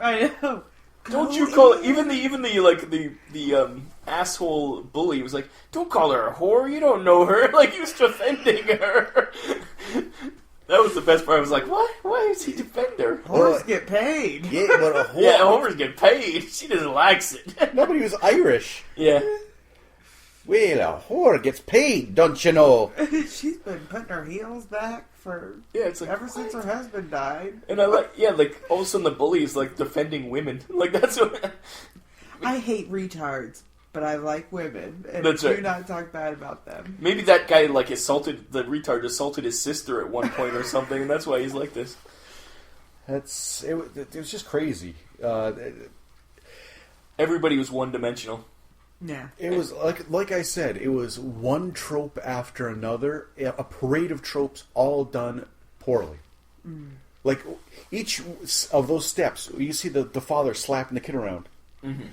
I know. Don't you call it? Even the asshole bully was like, don't call her a whore. You don't know her. He was defending her. That was the best part. I was like, what? Why is he defend her? Whores get paid. Yeah, but a whore. Yeah, whores get paid. She doesn't like it. Nobody was Irish. Yeah. Well, a whore gets paid, don't you know? She's been putting her heels back for ever since her husband died. And I all of a sudden the bully is defending women. That's what. I hate retards, but I like women, and That's right. do not talk bad about them. Maybe that guy assaulted his sister at one point or something, and that's why he's like this. It was just crazy. Everybody was one-dimensional. Yeah. It was like I said, it was one trope after another, a parade of tropes all done poorly. Each of those steps, you see the father slapping the kid around. Mm-hmm.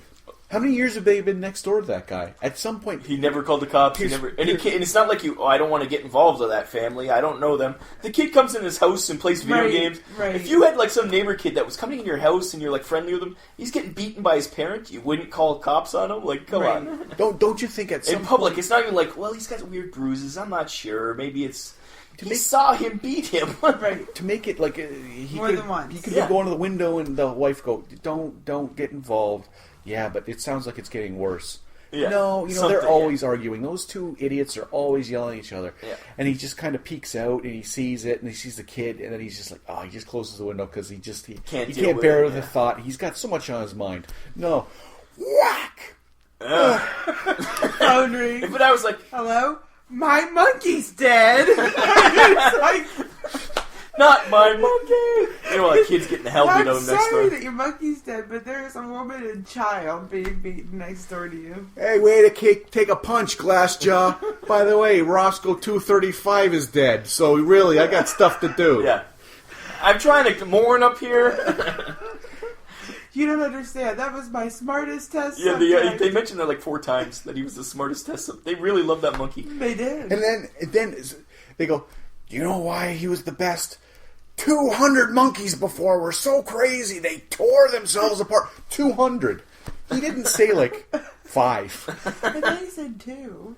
How many years have they been next door to that guy? At some point, he never called the cops. And it's not like I don't want to get involved with that family. I don't know them. The kid comes in his house and plays video games. Right. If you had some neighbor kid that was coming in your house and you're friendly with him, he's getting beaten by his parent. You wouldn't call cops on him. Come on. Don't you think at some in public, point, it's not even well, he's got weird bruises. I'm not sure. Maybe it's. He saw him beat him. Right. To make it more than once. He could go into the window and the wife go, don't get involved. Yeah, but it sounds like it's getting worse. Yeah. No, they're always arguing. Those two idiots are always yelling at each other. Yeah. And he just kind of peeks out and he sees it and he sees the kid and then he's just he just closes the window because he can't bear the thought. He's got so much on his mind. No. Whack! Phone ring. But I was like, hello? My monkey's dead. Not my monkey! Kids getting the hell beat out of them next door. I'm sorry that your monkey's dead, but there's a woman and child being beaten next door to you. Hey, way to take a punch, Glassjaw. By the way, Roscoe 235 is dead, so really, I got stuff to do. Yeah. I'm trying to mourn up here. You don't understand. That was my smartest test Yeah, subject. they mentioned that like 4 times, that he was the smartest test subject. They really love that monkey. They did. And then they go, do you know why he was the best? 200 monkeys before were so crazy, they tore themselves apart. 200. He didn't say, like, 5. I thought he said 2.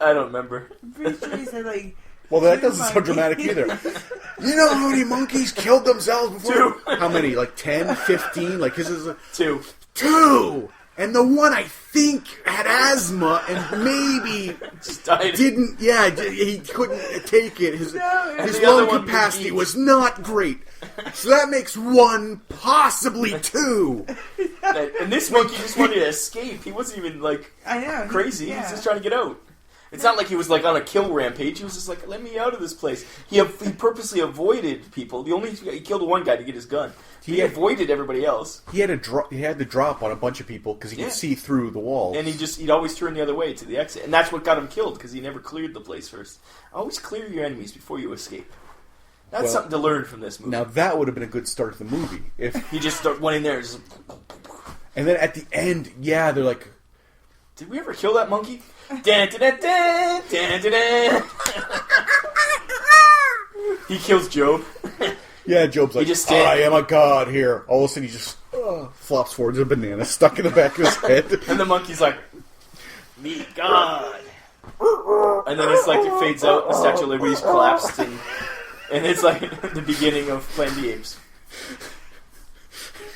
I don't remember. I'm pretty sure he said, like... Well, that 2 doesn't sound monkeys. dramatic either. You know how many monkeys killed themselves before? 2. How many? Like 10, 15? Like his is 2. 2! And the one I think had asthma and maybe Just died. didn't. Yeah, he couldn't take it. His the other lung one capacity beat. was not great. So that makes 1, possibly 2. And this monkey just wanted to escape. He wasn't even like I know. crazy. He Yeah. was just trying to get out. It's not like he was like on a kill rampage. He was just like, let me out of this place. He purposely avoided people. He killed one guy to get his gun. He avoided everybody else. He had to drop on a bunch of people because he could see through the walls. And he'd always turn the other way to the exit. And that's what got him killed, because he never cleared the place first. Always clear your enemies before you escape. That's something to learn from this movie. Now that would have been a good start to the movie if He just went in there and just... and then at the end, yeah, they're like, Did we ever kill that monkey? Dun, dun, dun, dun, dun, dun, dun. He kills Job. yeah, Job's like, just I am a god here. All of a sudden, he just flops forward. There's a banana stuck in the back of his head. And the monkey's like, me God. And then it's like it fades out, and the Statue of Liberty's collapsed, and it's like the beginning of Planet of the Apes.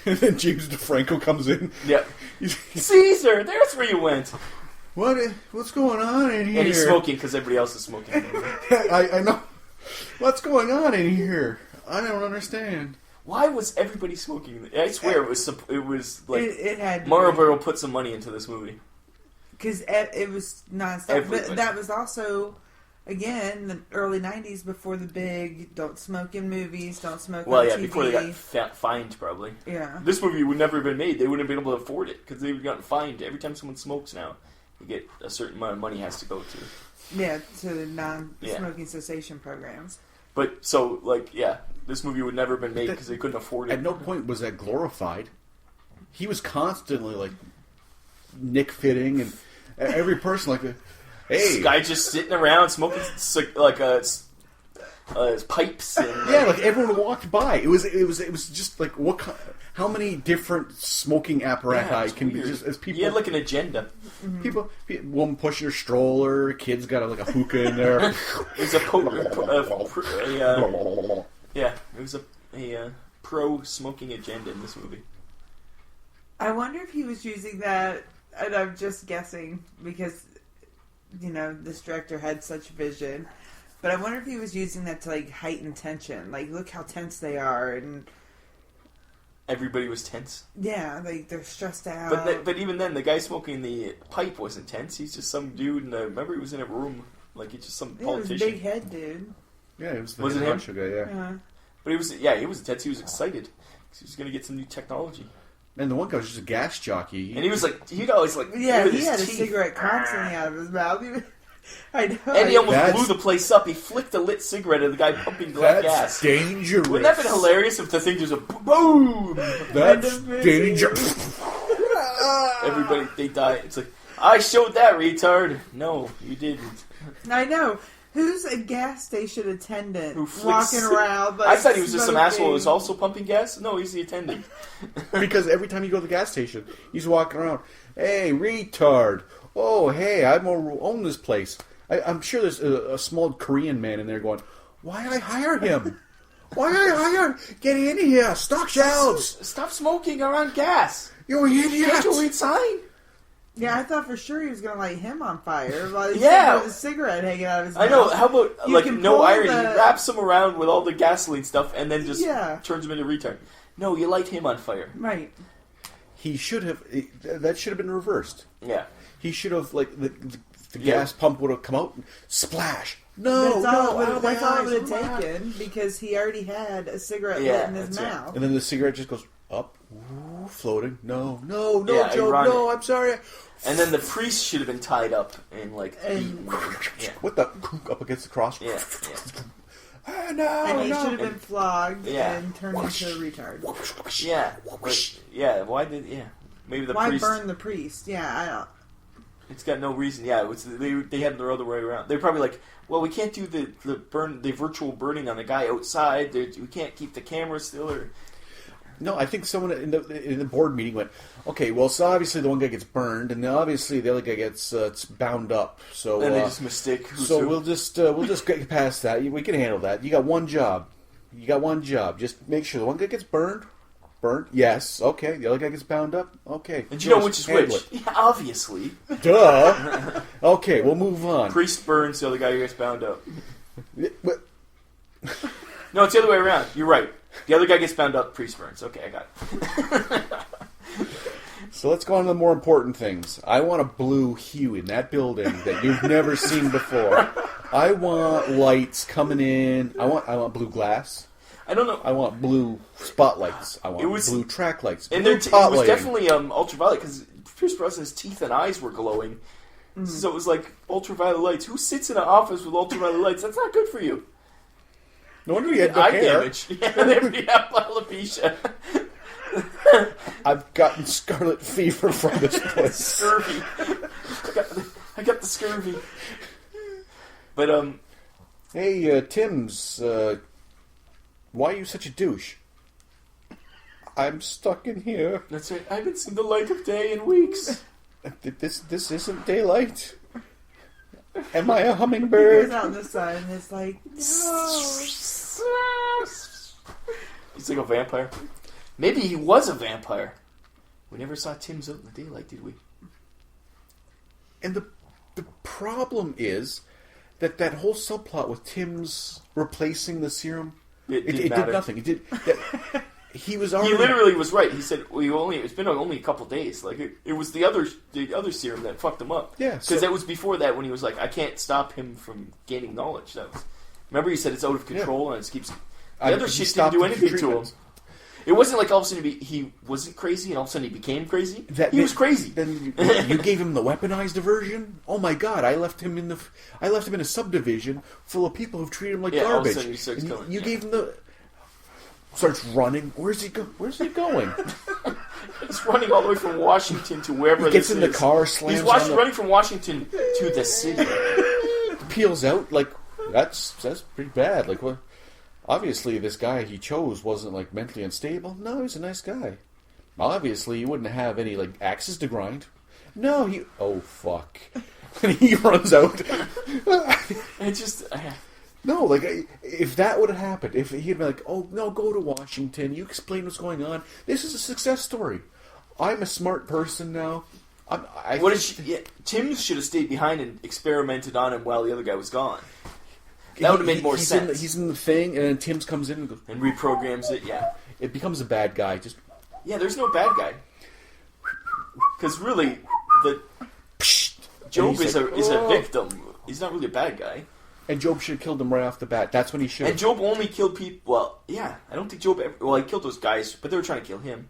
And then James DeFranco comes in. Yep. Caesar, there's where you went. What's going on in here? And he's smoking because everybody else is smoking. I know. What's going on in here? I don't understand. Why was everybody smoking? I swear it was like It had to Marlboro put some money into this movie. because it was nonstop. Everybody. But that was also, again, the early '90s before the big "don't smoke in movies, don't smoke Well, on yeah, TV." before they got fined, probably. Yeah. This movie would never have been made. They wouldn't have been able to afford it because they've gotten fined. Every time someone smokes now, you get a certain amount of money has to go to. Yeah, to the non-smoking cessation programs. But so, like, yeah, this movie would never have been made because they couldn't afford it. At no point was that glorified. He was constantly like nick fitting, and every person like, hey, This guy just sitting around smoking like pipes and yeah, like everyone walked by. It was just like how many different smoking apparatus can be just as people. He had like an agenda. People, woman pushing her stroller, kids got like a hookah in there. It was it was a pro smoking agenda in this movie. I wonder if he was using that, and I'm just guessing because, this director had such vision. But I wonder if he was using that to, like, heighten tension. Like, look how tense they are, and... Everybody was tense. Yeah, like, they're stressed out. But even then, the guy smoking the pipe wasn't tense. He's just some dude, and remember he was in a room, like he's just some Yeah, it was a politician. big head dude. Yeah, it was the Was it him? Russia guy. Yeah, But he was tense. He was excited. 'Cause he was going to get some new technology. and the one guy was just a gas jockey. And he was like, he'd always like, Yeah, with he his had a teeth. cigarette constantly out of his mouth. I know. And he almost That's- blew the place up. He flicked a lit cigarette at the guy pumping black That's gas. dangerous. Wouldn't that have been hilarious if the thing just went boom? That's dangerous. Everybody, they die. It's like, I showed that, retard. No, you didn't. I know. Who's a gas station attendant Who flicks- walking around? Like, I thought he was just some smoking? asshole who was also pumping gas. No, he's the attendant. Because every time you go to the gas station, he's walking around. Hey, retard. Oh, hey, I own this place. I'm sure there's a small Korean man in there going, why I hire him? Why I hire him? Get in here. Stock shelves. Stop smoking around gas. You idiot. Can't you read sign? Yeah, I thought for sure he was going to light him on fire. While he's Yeah. with a cigarette hanging out of his I mouth. know. How about, You like, can no pull irony? the- He wraps him around with all the gasoline stuff and then just Yeah. turns him into a retard. No, you light him on fire. Right. He should have. That should have been reversed. Yeah. He should have, like, the gas pump would have come out and splash. No, That's all no, that's all it would eyes, have taken because he already had a cigarette Yeah, lit in his that's right. mouth. And then the cigarette just goes up. we're floating. No, Yeah, Job, ironic. no, I'm sorry. And then the priest should have been tied up and like And- beaten. Yeah. What the? Up against the cross. Yeah. Ah, no, And he no. should have been flogged Yeah. and turned into a retard. Yeah. But, yeah. Why did? Yeah. Maybe the Why priest. burn the priest? Yeah, I don't. It's got no reason. Yeah. It was, they had the other way around. They're probably like, well, we can't do the virtual burning on the guy outside. We can't keep the camera still. Or No, I think someone in the board meeting went, okay, well, so obviously the one guy gets burned, and then obviously the other guy gets bound up. So then they just mistake. Who's so who. we'll just get past that. We can handle that. You got one job. Just make sure the one guy gets burned. Yes. Okay. The other guy gets bound up. Okay. And you know Just which is handle which? Yeah, obviously. it. Duh. Okay, we'll move on. Priest burns, the other guy gets bound up. But- No, it's the other way around. You're right. The other guy gets bound up, priest burns. Okay, I got it. So let's go on to the more important things. I want a blue hue in that building that you've never seen before. I want lights coming in. I want blue glass. I don't know. I want blue spotlights. I want It was- blue track lights. And blue it pot was lighting. definitely ultraviolet because Pierce Brosnan's teeth and eyes were glowing. So it was like ultraviolet lights. Who sits in an office with ultraviolet lights? That's not good for you. No wonder you had no Eye hair. damage. Yeah, they have alopecia. I've gotten scarlet fever from this place. Scurvy. I got the scurvy. But Hey, Tim's, why are you such a douche? I'm stuck in here. that's right. I haven't seen the light of day in weeks. This isn't daylight. Am I a He hummingbird? goes out in the sun and it's like, no. He's like a vampire. Maybe he was a vampire. We never saw Tim's out in the daylight, did we? And the problem is that whole subplot with Tim's replacing the serum, It didn't it matter. did nothing. It did. He was already. He literally was right. He said it's been only a couple days. Like it was the other serum that fucked him up. Yeah, because so- that was before that when he was like, I can't stop him from gaining knowledge. That was. Remember, he said it's out of control and it keeps. The other he shit didn't stopped do the anything to him. treatment. It wasn't like all of a sudden he wasn't crazy and all of a sudden he became crazy. He was crazy. Then you gave him the weaponized version. Oh my god! I left him in a subdivision full of people who've treated him like Yeah, all of a garbage. sudden he starts And killing, you yeah. gave him the. Starts running. Where's he going? He's running all the way from Washington to wherever He gets this in the is. car, slams He's on the- running from Washington to the city. Peels out like that's pretty bad. Like what? Obviously, this guy he chose wasn't like mentally unstable. No, he's a nice guy. Obviously, he wouldn't have any like axes to grind. No, he. Oh fuck! And he runs out. It just. No, like if that would have happened, if he'd been like, "Oh no, go to Washington. You explain what's going on. This is a success story. I'm a smart person now." Tim should have stayed behind and experimented on him while the other guy was gone. That would have made more sense. He's in the thing, and then Tim's comes in and goes, And reprograms it. Yeah. it becomes a bad guy. Just Yeah. There's no bad guy. Because really, Job he's is like, a "Oh." victim. He's not really a bad guy. and Job should have killed him right off the bat. That's when he should. And Job only killed people. Well, yeah, I don't think Job ever. Well, he killed those guys, but they were trying to kill him.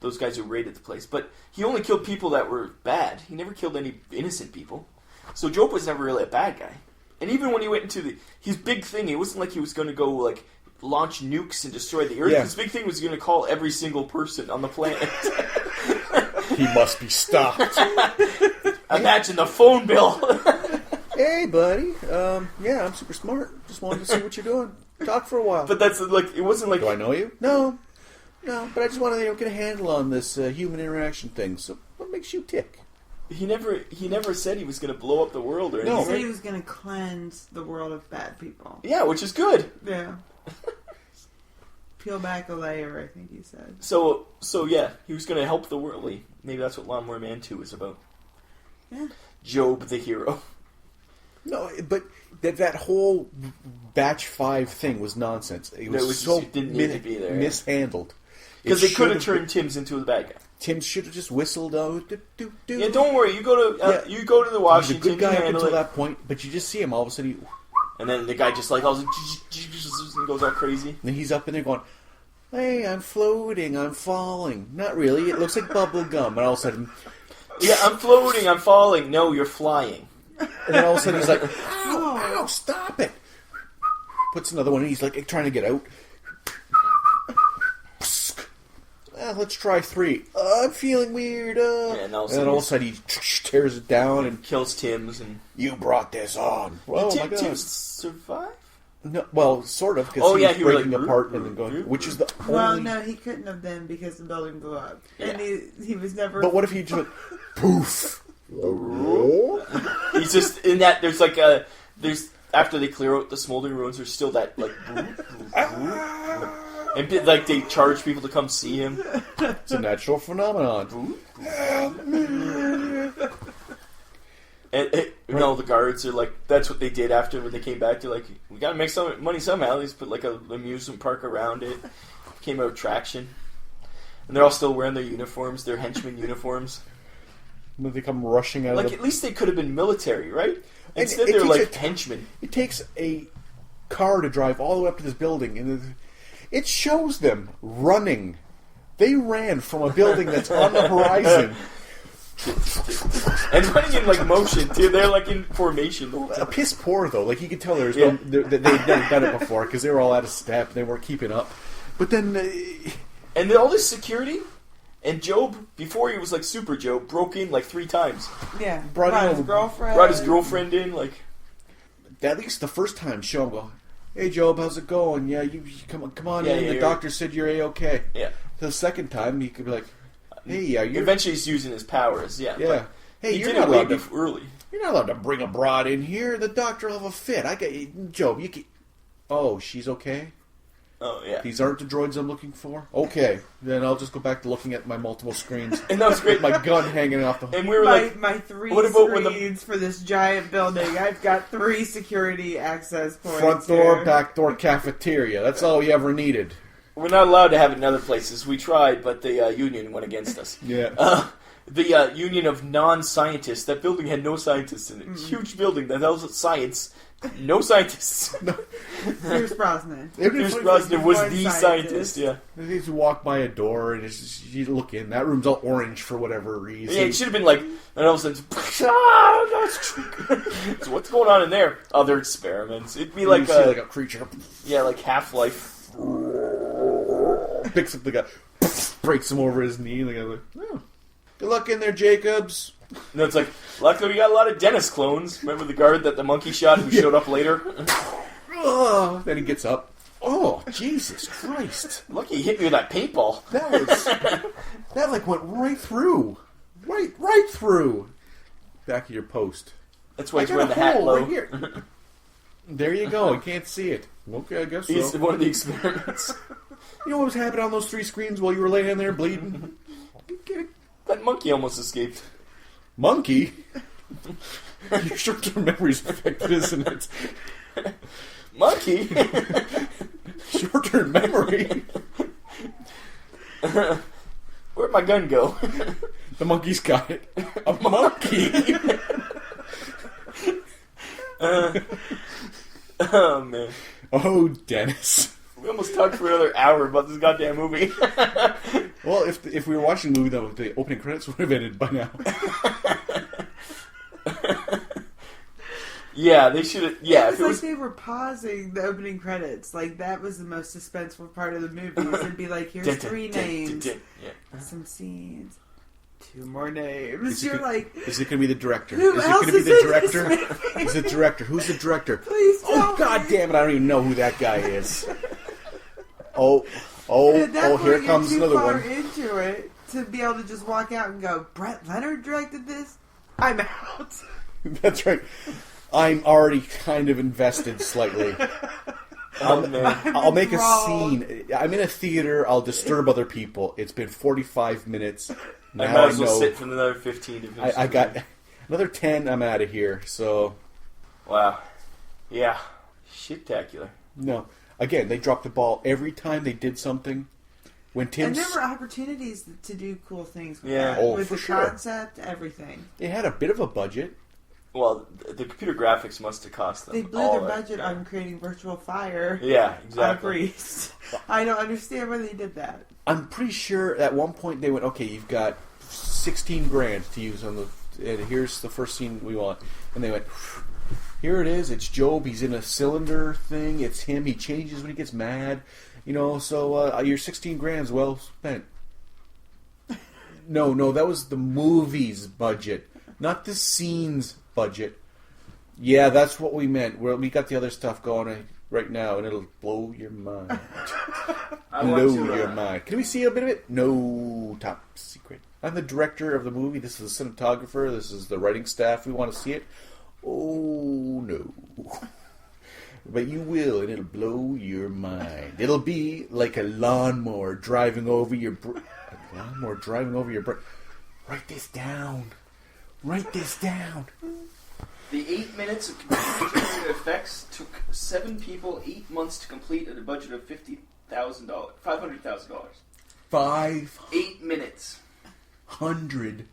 Those guys who raided the place. But he only killed people that were bad. He never killed any innocent people. So Job was never really a bad guy. And even when he went into his big thing, it wasn't like he was going to go like launch nukes and destroy the earth. Yeah. His big thing was going to call every single person on the planet. He must be stopped. Imagine the phone bill. Hey, buddy. Yeah, I'm super smart. Just wanted to see what you're doing. Talk for a while. But that's like, it wasn't like. Do I know you? No, but I just want to get a handle on this human interaction thing. So, what makes you tick? He never said he was going to blow up the world or No. He anything. said he was going to cleanse the world of bad people. Yeah, which is good. Yeah. Peel back a layer, I think he said. So yeah, he was going to help the world. Maybe that's what Lawnmower Man 2 is about. Yeah. Job the hero. No, but that whole Batch 5 thing was nonsense. It was, so it didn't need to be there, yeah. mishandled. Because It they could have should've turned Tim's into the bad guy. Tim should have just whistled out. Yeah, don't worry. You go to the He's a Washington. good guy you up handle until it. that point, but you just see him all of a sudden. And then the guy just like all and goes all crazy. Then he's up in there going, Hey, I'm floating, I'm falling. Not really, it looks like bubble gum. And all of a sudden, Yeah, I'm floating, I'm falling. No, you're flying. and then all of a sudden he's like, ow, stop it. Puts another one in, he's like trying to get out. Let's try 3. I'm feeling weird. And all of all of a sudden he tears it down and kills Tim's and... You brought this on. Oh my God. Tim survive? No, well, sort of, because he was he was breaking like, apart and then going, which is the Well, only... no, he couldn't have been because the building blew up. Yeah. And he was never... But what if he just went, poof? He's just in that. There's like a there's after they clear out the smoldering ruins. There's still that like, and like they charge people to come see him. It's a natural phenomenon. And no, the guards are like that's what they did after when they came back. They're like, we gotta make some money somehow. They just put like an amusement park around it. Became an attraction, and they're all still wearing their uniforms, their henchmen uniforms. When they come rushing out Like of the... at least they could have been military, right? Instead, it they're takes like henchmen. It takes a car to drive all the way up to this building, and it shows them running. They ran from a building that's on the horizon. And running in like motion too. They're like in formation the whole time. Piss poor though. Like you could tell there's Yeah. they'd never done it before because they were all out of step. They weren't keeping up. But then, And then all this security, and Job, before he was like Super Job, broke in like 3 times. Yeah. Brought in his a- girlfriend. Brought his girlfriend in, like... at least the first time, show him go, "Hey Job, how's it going? Yeah, you come on Yeah, in. The you're- doctor said you're A-okay." Yeah. The second time, he could be like, "Hey, yeah, you're Eventually he's using his powers, yeah. yeah. But Hey, he you're did not it way allowed to. early. You're not allowed to bring a broad in here. The doctor will have a fit. I got Job. You can. Oh, she's okay. Oh, yeah. These aren't the droids I'm looking for. Okay, then I'll just go back to looking at my multiple screens. And that was great. My gun hanging off the. And we were my, like... my 3 what about when screens for this giant building. I've got 3 security access points. Front door, here. back door, cafeteria. That's all we ever needed. We're not allowed to have it in other places. We tried, but the union went against us. Yeah. The union of non-scientists. That building had no scientists in it. Huge building that was science. No scientists. Pierce Brosnan. Pierce Brosnan was One the scientist, yeah. They just walk by a door and you look in. That room's all orange for whatever reason. Yeah, it should have been like, and all of a sudden, so what's going on in there? Other experiments. It'd be You like see a, like a creature yeah, like Half-Life. picks up the guy, breaks him over his knee. And the guy's like, "Oh, good luck in there, Jacobs." No, it's like, luckily we got a lot of Dennis clones. Remember the guard that the monkey shot who showed up later? Oh, then he gets up. Oh, Jesus Christ! Lucky he hit me with that paintball. That like went right through, right through. Back of your post. That's why I he's got wearing a the hat hole low. right here. There you go. I can't see it. Okay, I guess so. He's one of the experiments. You know what was happening on those 3 screens while you were laying there bleeding? That monkey almost escaped. Monkey? Your short-term memory's affected, isn't it? Monkey? Short-term memory? Where'd my gun go? The monkey's got it. A monkey? Oh, man. Oh, Dennis. We almost talked for another hour about this goddamn movie. Well, if we were watching the movie, though, the opening credits would have ended by now. Yeah, they should have. Yeah, It's if it like was. they were pausing the opening credits. Like, that was the most suspenseful part of the movie. It'd be like, here's 3 names, Yeah. some scenes, 2 more names. Is it You're good- like, Is it going to be the director? who Is it else going to be is the in director? this movie? Is it director? Who's the director? Please tell Oh, God me. damn it, I don't even know who that guy is. And at that here point, comes you're too another far one. into it to be able to just walk out and go, Brett Leonard directed this? I'm out. That's right. I'm already kind of invested slightly. Oh, man. I'll make a enthralled. scene. I'm in a theater. I'll disturb other people. It's been 45 minutes. Now I might as know. well sit for another 15 to finish I the got movie. another 10. I'm out of here. So Wow. Yeah. Shit-tacular. no. Again, they dropped the ball every time they did something. When And Tim's, there were opportunities to do cool things with Yeah. that. Oh, with for the sure. concept, everything. they had a bit of a budget. Well, the computer graphics must have cost them. They blew all their that. budget on creating virtual fire. Yeah, On exactly. Grease. I don't understand why they did that. I'm pretty sure at one point they went, okay, you've got 16 grand to use on the, and here's the first scene we want. And they went, here it is, it's Job, he's in a cylinder thing, it's him, he changes when he gets mad. You know, so your 16 grand's well spent. No, that was the movie's budget, not the scene's budget. Yeah, that's what we meant. We got the other stuff going right now, and it'll blow your mind. Blow your mind. Can we see a bit of it? No, top secret. I'm the director of the movie. This is the cinematographer. This is the writing staff. We want to see it. Oh, no. But you will, and it'll blow your mind. It'll be like a lawnmower driving over your... Write this down. Write this down. The 8 minutes of computer effects took 7 people 8 months to complete at a budget of $500,000. 8 minutes. 100.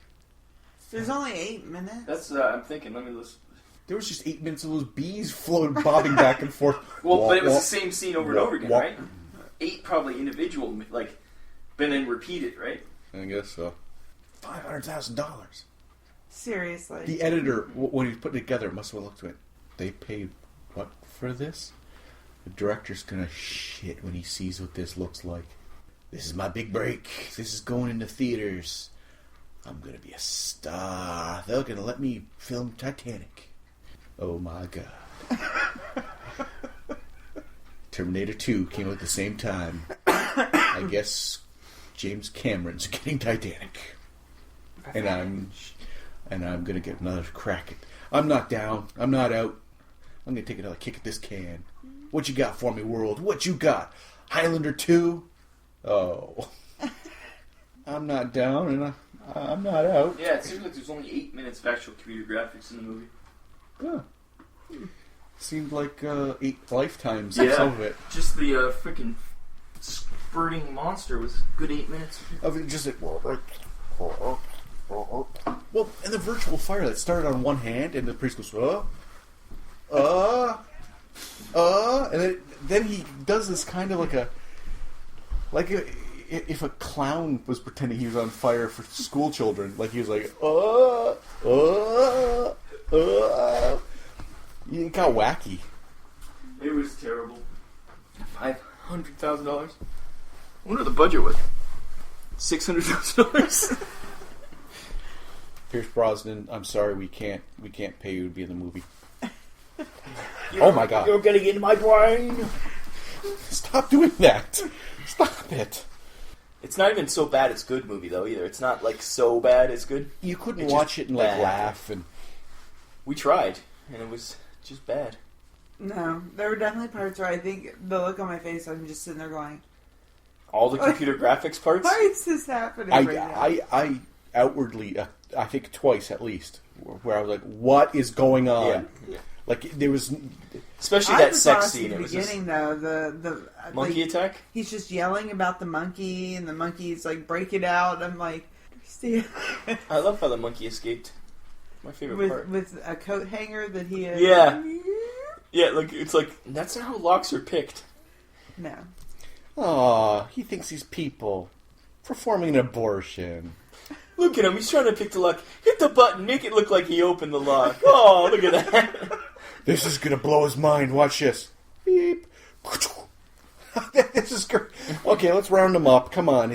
There's only 8 minutes. That's I'm thinking. Let me listen. There was just 8 minutes of those bees floating, bobbing back and forth. Well, but it was the same scene over and over again, right? 8 probably individual, like, been and repeated, right? I guess so. $500,000. Seriously. The editor, when he put it together, must have looked at it. They paid what for this? The director's gonna shit when he sees what this looks like. This is my big break. This is going into theaters. I'm gonna be a star. They're gonna let me film Titanic. Oh my god. Terminator 2 came out at the same time. I guess James Cameron's getting Titanic. And I'm gonna get another crack at... I'm not down. I'm not out. I'm gonna take another kick at this can. What you got for me, world? What you got? Highlander 2? Oh. I'm not down and I'm not out. Yeah, it seems like there's only 8 minutes of actual computer graphics in the movie. Yeah. Seemed like 8 lifetimes of some of it. Just the freaking spurting monster was good 8 minutes. Of it just well, and the virtual fire that started on one hand, and the priest goes, and then he does this kind of like if a clown was pretending he was on fire for school children, like he was like, it got wacky. It was terrible. $500,000. I wonder what the budget was. $600,000. Pierce Brosnan, I'm sorry, we can't pay you to be in the movie. Oh my god! You're getting into my brain. Stop doing that! Stop it! It's not even so bad it's good movie though either. It's not like so bad it's good. You couldn't It's watch just it and like bad. laugh and. We tried, and it was just bad. No, there were definitely parts where I think the look on my face, I'm just sitting there going, All the computer graphics parts. why is this happening right now? I outwardly, I think twice at least, where I was like, "What is going on?" Yeah. Like there was, Especially I that was sex lost scene. in It the was just beginning, though. The monkey like, attack. he's just yelling about the monkey, and the monkey's like break it out. I'm like, Steve, I love how the monkey escaped. My favorite part. with a coat hanger that he had. Yeah. Yeah, like it's like that's not how locks are picked. No. aw, he thinks he's people performing an abortion. Look at him, he's trying to pick the lock. Hit the button, make it look like he opened the lock. Oh, look at that. This is gonna blow his mind. Watch this. Beep. This is great. Okay, let's round him up. Come on.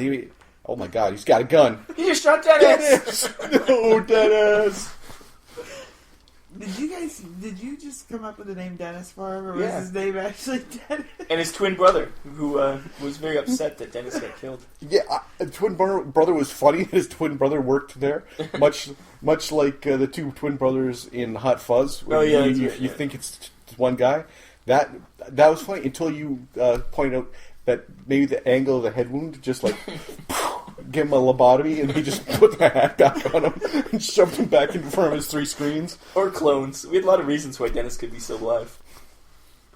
Oh my god, he's got a gun. He just shot Dennis. Dennis! No, Dennis! Did you just come up with the name Dennis for him, or was Yeah. his name actually Dennis? And his twin brother, who was very upset that Dennis got killed. Yeah, a twin brother was funny. His twin brother worked there, much like the two twin brothers in Hot Fuzz. Oh, yeah, you that's right. think it's one guy. That was funny until you pointed out that maybe the angle of the head wound just like give him a lobotomy, and he just put the hat back on him and shoved him back in front of his 3 screens. Or clones. We had a lot of reasons why Dennis could be still alive.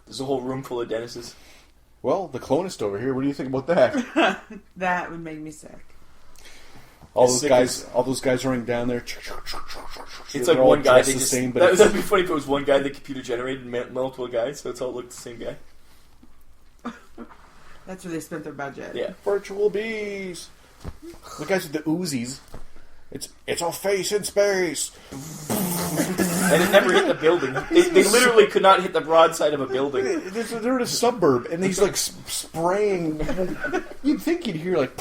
There's a whole room full of Dennises. Well, the clonist over here. What do you think about that? That would make me sick. All As those sick guys, all those guys running down there. It's They're like all one guy. dressed They the just same, but that'd be funny if it was one guy the computer generated multiple guys, so it's all looked the same guy. That's where they spent their budget. Yeah. virtual bees. The guys with the Uzis. It's a face in space. And it never hit the building. They literally could not hit the broadside of a building. They're in a suburb, and he's like spraying. You'd think you'd hear like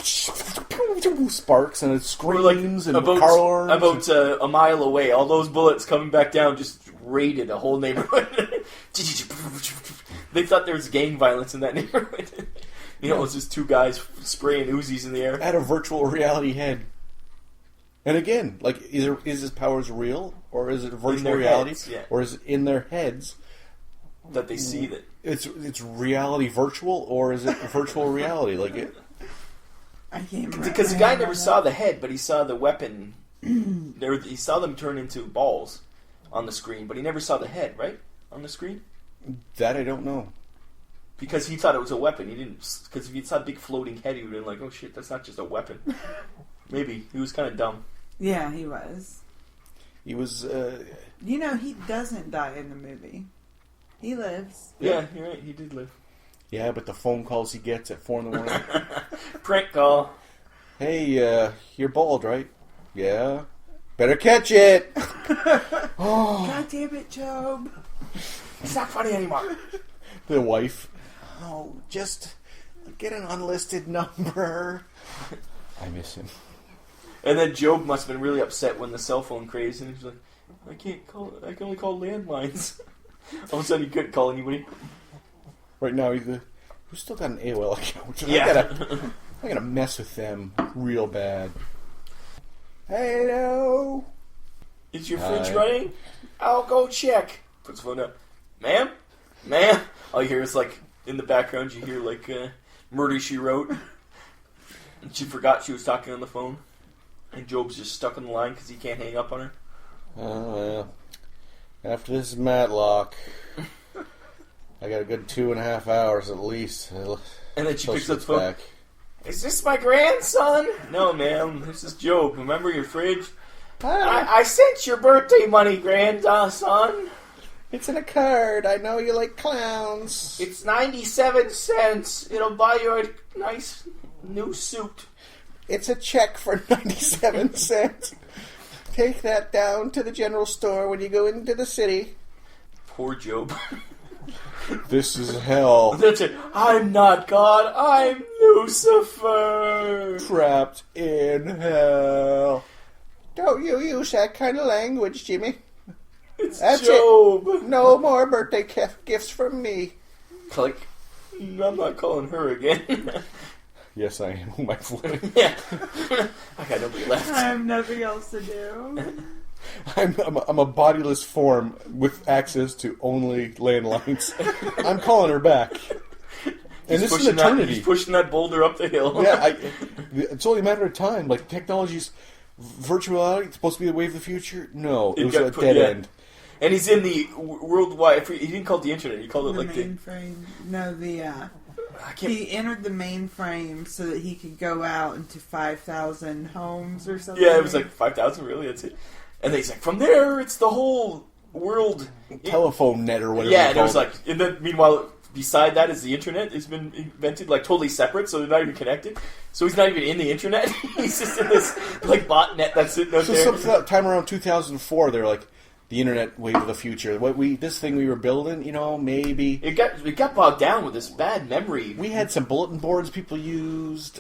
sparks and it We're like screams and about car alarms. a mile away. All those bullets coming back down just raided a whole neighborhood. They thought there was gang violence in that neighborhood. You know, it was just two guys spraying Uzis in the air. At a virtual reality head. And again, like, is his powers real, or is it virtual their reality, heads, yeah. or is it in their heads? That they see that. It's reality virtual, or is it virtual reality? Like it. I can't remember. Because the guy never saw the head, but he saw the weapon. He saw them turn into balls on the screen, but he never saw the head, right? On the screen? That I don't know. Because he thought it was a weapon. He didn't. Because if he saw a big floating head, he would have been like, oh shit, that's not just a weapon. Maybe. He was kind of dumb. Yeah, he was. He was. You know, he doesn't die in the movie. He lives. Yeah, you're right. He did live. Yeah, but the phone calls he gets at 4 a.m. Prank call. Hey, you're bald, right? Yeah. Better catch it. God damn it, Job. It's not funny anymore. The wife. Oh, just get an unlisted number. I miss him. And then Job must have been really upset when the cell phone craze, and he was like, I can't call. I can only call landlines. All of a sudden, he couldn't call anybody. Right now, who's still got an AOL account? Yeah. I'm gonna mess with them real bad. Hello. Is your fridge Hi. running? I'll go check. Puts the phone up. Ma'am? Ma'am? All you hear is like, in the background, you hear like, Murder, She Wrote. And she forgot she was talking on the phone. And Job's just stuck on the line because he can't hang up on her. Oh, well. After this Matlock, I got a good 2.5 hours at least. And then she till picks up the gets phone. back. Is this my grandson? No, ma'am. This is Job. Remember your fridge? Ah, I sent your birthday money, grandson. it's in a card. I know you like clowns. It's 97 cents. It'll buy you a nice new suit. It's a check for 97 cents. Take that down to the general store when you go into the city. Poor Job. This is hell. That's it. I'm not God. I'm Lucifer. Trapped in hell. Don't you use that kind of language, Jimmy. It's That's Job. No more birthday gifts from me. Click. I'm not calling her again. Yes, I am. My flip. Yeah. I got nobody left. I have nothing else to do. I'm a bodiless form with access to only landlines. I'm calling her back. And this is eternity. He's pushing that boulder up the hill. Yeah, it's only a matter of time. Like, technology's virtual reality, it's supposed to be the wave of the future. No, it was a dead end. And he's in the worldwide. He didn't call it the internet. He called it The like mainframe. No, he entered the mainframe so that he could go out into 5,000 homes or something. Yeah, it was like 5,000. Really, that's it. And then he's like, from there, it's the whole world Telephone net or whatever. Yeah, and it was like, and then meanwhile, beside that is the internet. It's been invented like totally separate, so they're not even connected. So he's not even in the internet. He's just in this like botnet that's sitting out there. So sometime around 2004, they're like, the internet wave of the future. This thing we were building, maybe It got bogged down with this bad memory. we had some bulletin boards people used.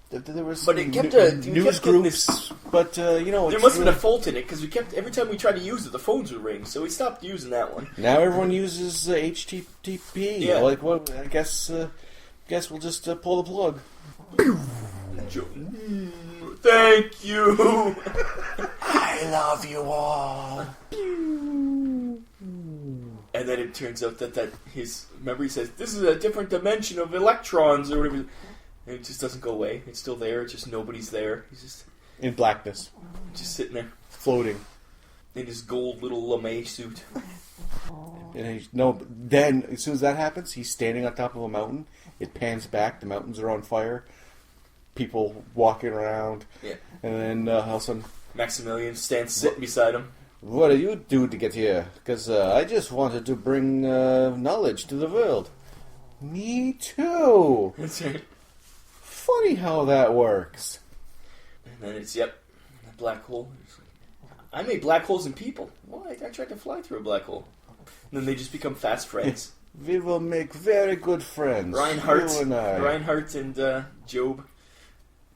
There was But some it kept news getting groups, but There it's must have been really- a fault in it because every time we tried to use it, the phones would ring. So we stopped using that one. Now everyone uses HTTP. Yeah. Like, well, I guess we'll just pull the plug. Thank you. I love you all. And then it turns out that his memory says this is a different dimension of electrons or whatever. And it just doesn't go away. It's still there. It's just nobody's there. He's just In blackness, sitting there floating. in his gold little lame suit. And then as soon as that happens, he's standing on top of a mountain. It pans back. The mountains are on fire. people walking around. Yeah. And then all of a sudden, Maximilian stands sitting beside him. what do you do to get here? Because I just wanted to bring knowledge to the world. Me too. That's right. Funny how that works. And then it's, a black hole. I made black holes in people. Why? I tried to fly through a black hole. And then they just become fast friends. We will make very good friends. Reinhardt You and I. Reinhardt and Job.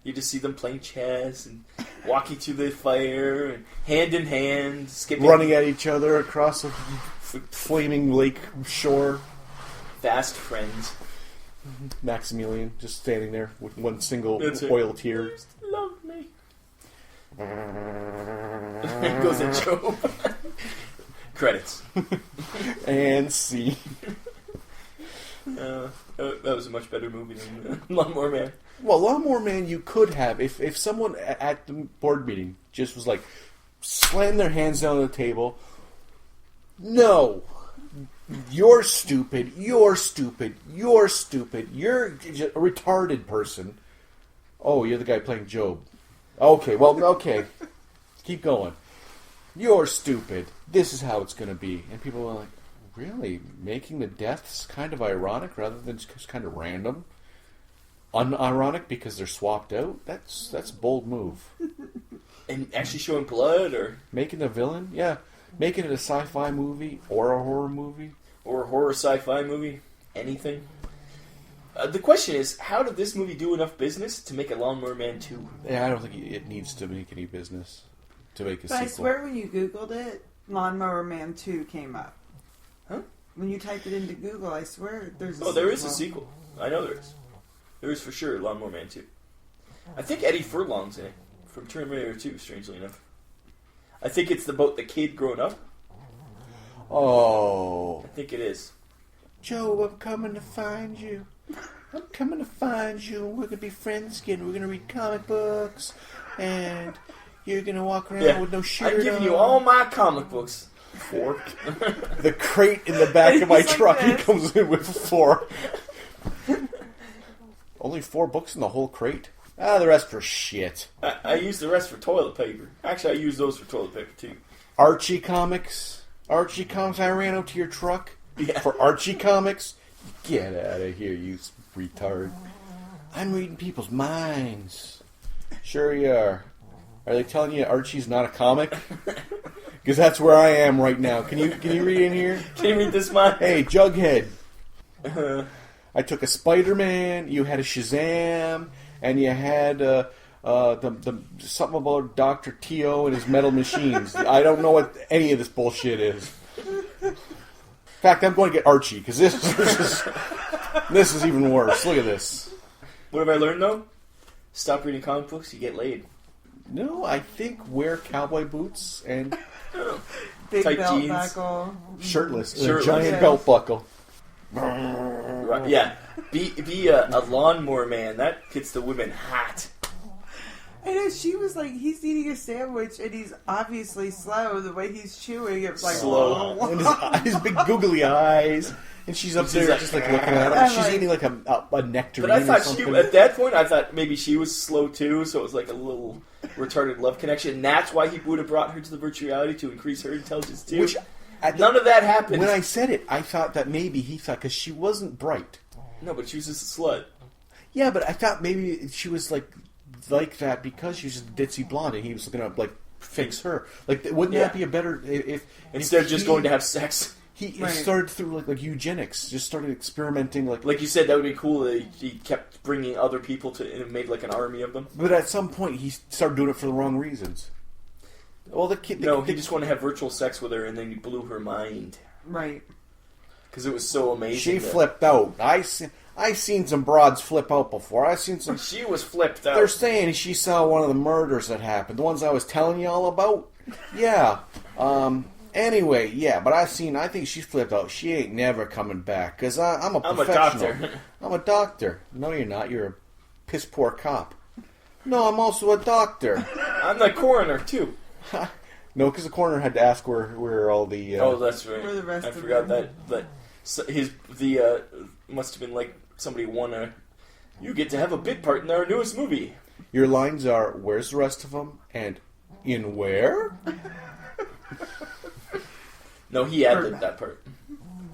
You just see them playing chess and walking through the fire, and hand in hand, skipping. Running at each other across a flaming lake shore. Fast friends. Maximilian just standing there with one single That's it. oil tear. Just love me. Goes in Job. Credits. And see. That was a much better movie than Lawnmower Man. Well, Lawnmower Man, you could have if someone at the board meeting just was like slam their hands down on the table. No, you're stupid. You're stupid. You're stupid. You're a retarded person. Oh, you're the guy playing Job. Okay, well, okay. Keep going. You're stupid. This is how it's going to be. And people are like, really? Making the deaths kind of ironic rather than just kind of random? Unironic because they're swapped out? That's a bold move. And actually showing blood, or Making the villain? Yeah. Making it a sci-fi movie or a horror movie? or a horror sci-fi movie, anything. The question is, how did this movie do enough business to make a Lawnmower Man 2? Yeah, I don't think it needs to make any business to make a But I sequel. swear when you Googled it, Lawnmower Man 2 came up. Huh? When you typed it into Google, I swear there's a Oh, there is a sequel. I know there is. There is for sure Lawnmower Man 2. I think Eddie Furlong's in it, from Terminator 2, strangely enough. I think it's about the kid growing up. Oh. I think it is. Joe, I'm coming to find you. I'm coming to find you. We're going to be friends again. We're going to read comic books. And you're going to walk around with no shirt on. I'm giving you all my comic books. Fork. The crate in the back of my He's like truck, he this. comes in with 4. Only 4 books in the whole crate? Ah, the rest are shit. I use the rest for toilet paper. Actually, I use those for toilet paper, too. Archie comics? Archie comics? I ran out to your truck Yeah. for Archie comics? Get out of here, you retard. I'm reading people's minds. Sure you are. Are they telling you Archie's not a comic? Because that's where I am right now. Can you read in here? Can you read this, man? Hey, Jughead. I took a Spider-Man, you had a Shazam, and you had the something about Dr. T.O. and his metal machines. I don't know what any of this bullshit is. In fact, I'm going to get Archie, because this is even worse. Look at this. What have I learned, though? Stop reading comic books, you get laid. No, I think wear cowboy boots and Big Tight belt jeans. buckle. shirtless. And a Shirtless. giant Yeah. belt buckle. Right, yeah. Be a lawnmower man. That gets the women hot. I know, she was like, he's eating a sandwich and he's obviously slow. The way he's chewing, it was like, Slow. And his big googly eyes. And she's up She's there like, just like looking at him. I'm She's like- eating like a nectarine But I or thought something. at that point, I thought maybe she was slow too, so it was like a little retarded love connection. And that's why he would have brought her to the virtual reality to increase her intelligence too. Which, None of that happened. when I said it, I thought that maybe he thought, because she wasn't bright. No, but she was just a slut. Yeah, but I thought maybe she was like that because she was just a ditzy blonde and he was going to like fix her. Like, wouldn't Yeah. that be a better if Instead of just he- going to have sex. He Right. started through like eugenics, just started experimenting Like you said, that would be cool that he kept bringing other people to and made like an army of them. But at some point, he started doing it for the wrong reasons. Well, the kid. No, he just wanted to have virtual sex with her, and then he blew her mind right. because it was so amazing. She that- flipped out. I seen some broads flip out before. I seen some. She was flipped out. They're saying she saw one of the murders that happened, the ones I was telling you all about. Yeah. Anyway, yeah, but I think she flipped out. She ain't never coming back because I'm a professional. doctor. I'm a doctor. No, you're not. You're a piss poor cop. No, I'm also a doctor. I'm the coroner too. No, because the coroner had to ask where all the. Oh, that's right. Where the rest I of forgot them- that. But must have been like somebody won You get to have a bit part in our newest movie. Your lines are, where's the rest of them? And in where? No, he added that part.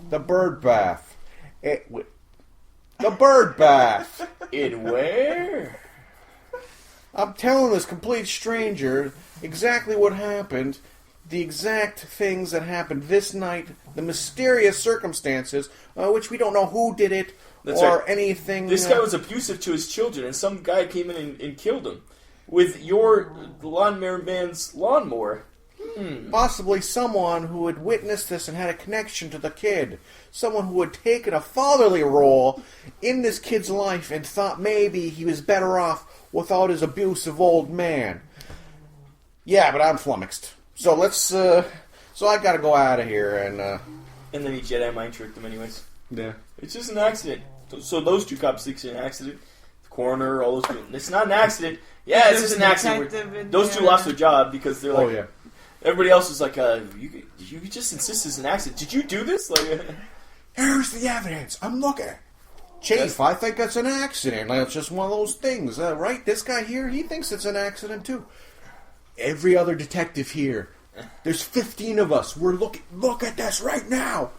The bird bath. The bird bath. In where? I'm telling this complete stranger exactly what happened, the exact things that happened this night, the mysterious circumstances, which we don't know who did it. That's or right. anything. This guy was abusive to his children, and some guy came in and killed him with your Lawnmowerman's lawnmower. Possibly someone who had witnessed this and had a connection to the kid. Someone who had taken a fatherly role in this kid's life and thought maybe he was better off without his abusive old man. Yeah, but I'm flummoxed. So let's, so I gotta go out of here and then he Jedi mind tricked him anyways. Yeah. It's just an accident. So those two cops think it's an accident. The coroner, all those people. It's not an accident. Yeah, it's just an accident. Those two lost their job because they're like... Oh, yeah. Everybody else was like, you just insist it's an accident. Did you do this? Like, here's the evidence. I'm looking. Chief, I think it's an accident. Like, it's just one of those things, right? This guy here, he thinks it's an accident too. Every other detective here, there's 15 of us. We're look at this right now.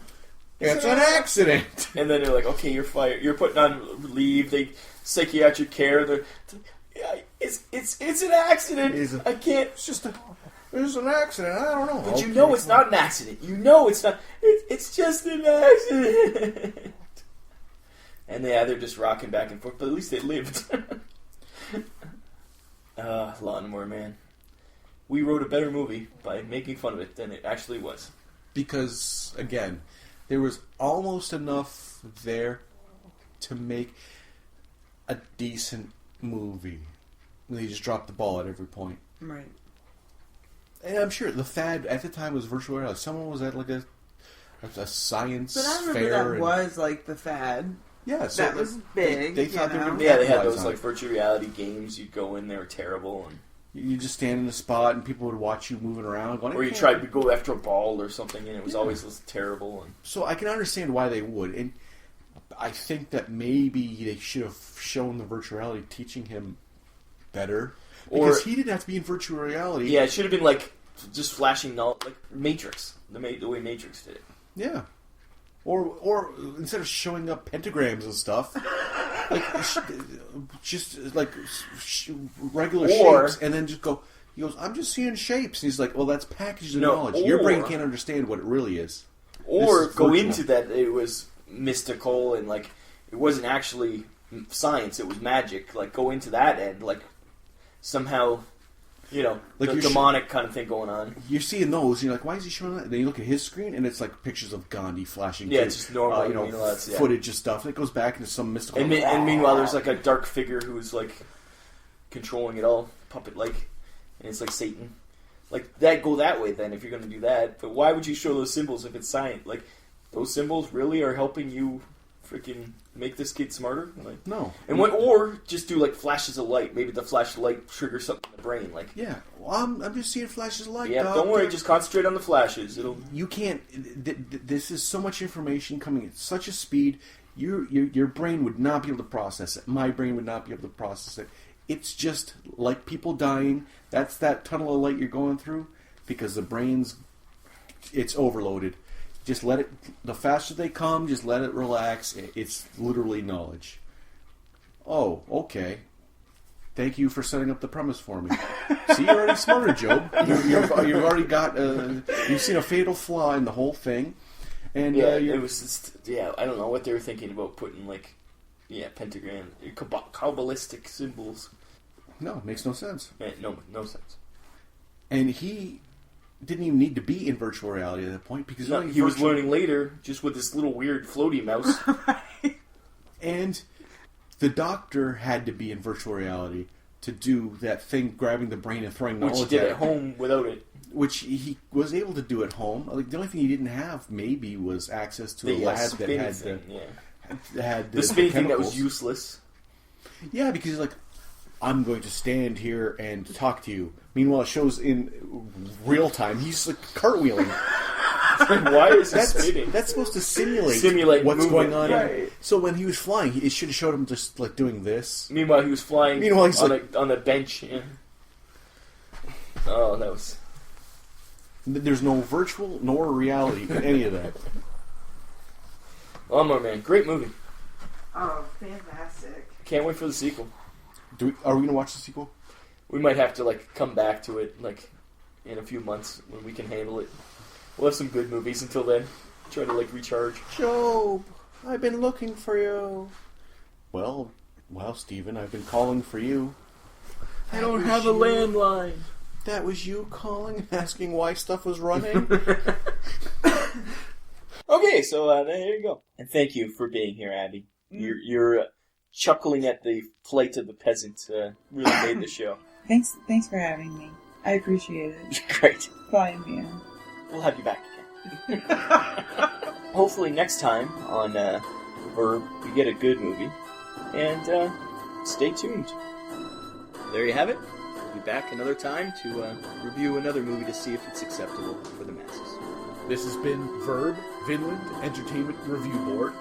It's an accident. And then they're like, okay, you're fired. You're putting on leave. They psychiatric care. It's an accident. I can't. It's an accident. I don't know. But you know it's not an accident. You know it's not. It's just an accident. And they're just rocking back and forth. But at least they lived. Lawnmower Man. We wrote a better movie by making fun of it than it actually was. Because, again, there was almost enough there to make a decent movie. They just dropped the ball at every point. Right. And I'm sure the fad at the time was virtual reality. Someone was at like a science fair. But I remember that was like the fad. Yeah, so that was big. They thought they were going to they had those like virtual reality games. You'd go in, they were terrible, and you just stand in a spot and people would watch you moving around. Going, or you tried to go after a ball or something, and it was always terrible. And so I can understand why they would, and I think that maybe they should have shown the virtual reality teaching him better. Because he didn't have to be in virtual reality. Yeah, it should have been like just flashing like Matrix, the way Matrix did it. Yeah, or instead of showing up pentagrams and stuff, like just like regular shapes, and then just go. He goes, "I'm just seeing shapes." And he's like, "Well, that's packaged in knowledge. Your brain can't understand what it really is." Or go into that it was mystical and like it wasn't actually science; it was magic. Like go into that end, like. Somehow, like the demonic kind of thing going on. You're seeing those, you're like, why is he showing that? And then you look at his screen, and it's like pictures of Gandhi flashing. Yeah, it's just normal, footage of stuff. And it goes back into some mystical. And meanwhile, there's like a dark figure who's like controlling it all, puppet-like, and it's like Satan. Like that, go that way then if you're going to do that. But why would you show those symbols if it's science? Like those symbols really are helping you freaking make this kid smarter? Like, no. And or just do like flashes of light. Maybe the flash of light triggers something in the brain. Like, yeah, well, I'm just seeing flashes of light. Yeah, dog. don't worry. Just concentrate on the flashes. You can't. This is so much information coming at such a speed. Your brain would not be able to process it. My brain would not be able to process it. It's just like people dying. That's that tunnel of light you're going through because the it's overloaded. Just let it, the faster they come, just let it relax. It's literally knowledge. Oh, okay. Thank you for setting up the premise for me. See, you're already smarter, Job. You've already got, you've seen a fatal flaw in the whole thing. And it was just, I don't know what they were thinking about putting, like, pentagram, Kabbalistic symbols. No, it makes no sense. No sense. And he didn't even need to be in virtual reality at that point because he was learning later just with this little weird floaty mouse. And the doctor had to be in virtual reality to do that thing, grabbing the brain and throwing knowledge which he did at home without it. Which he was able to do at home. Like the only thing he didn't have maybe was access to a lab that had the spinning thing that was useless. Yeah, because he's like, I'm going to stand here and talk to you. Meanwhile, it shows in real time. He's like cartwheeling. Why is he spitting? That's supposed to simulate what's movement. going on. Right. So when he was flying, it should have showed him just like doing this. Meanwhile, he was flying he's on the bench. Yeah. Oh, that was... There's no virtual nor reality in any of that. Lawnmowerman, great movie. Oh, fantastic. Can't wait for the sequel. Are we going to watch the sequel? We might have to come back to it in a few months when we can handle it. We'll have some good movies until then. Try to recharge. Job, I've been looking for you. Well, Stephen, I've been calling for you. I don't have a landline. That was you calling, asking why stuff was running? Okay, so there you go. And thank you for being here, Abby. You're chuckling at the plight of the peasant really made the show. Thanks for having me. I appreciate it. Great. Flying me in. We'll have you back again. Hopefully next time on Verb, we get a good movie. And stay tuned. There you have it. We'll be back another time to review another movie to see if it's acceptable for the masses. This has been Verb, Vinnland Entertainment Review Board.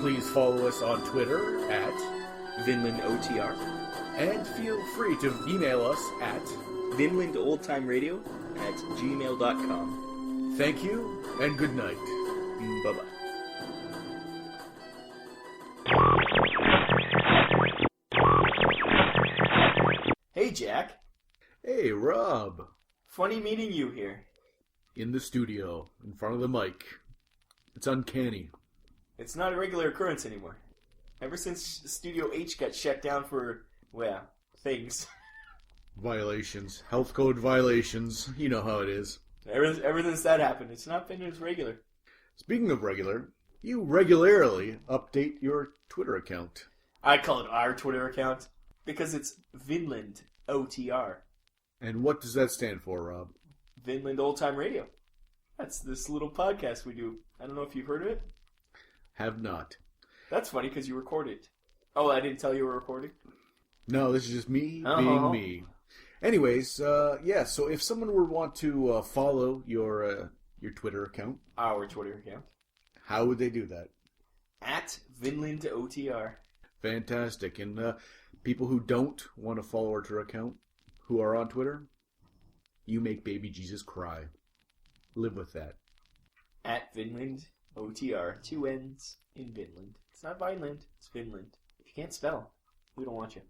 Please follow us on Twitter at Vinnland OTR. And feel free to email us at VinnlandOldTimeRadio@gmail.com. Thank you, and good night. Bye-bye. Hey, Jack. Hey, Rob. Funny meeting you here. In the studio, in front of the mic. It's uncanny. It's not a regular occurrence anymore. Ever since Studio H got shut down for, things. Violations. Health code violations. You know how it is. Ever since that happened, it's not been as regular. Speaking of regular, you regularly update your Twitter account. I call it our Twitter account because it's Vinnland OTR. And what does that stand for, Rob? Vinnland Old Time Radio. That's this little podcast we do. I don't know if you've heard of it. Have not. That's funny because you record it. Oh, I didn't tell you were recording? No, this is just me being me. Anyways, so if someone would want to follow your Twitter account. Our Twitter account. How would they do that? At Vinnland OTR. Fantastic. And people who don't want to follow our Twitter account, who are on Twitter, you make baby Jesus cry. Live with that. At Vinnland OTR. 2 N's in Vinnland. It's not Vineland, it's Vinnland. If you can't spell, we don't want you.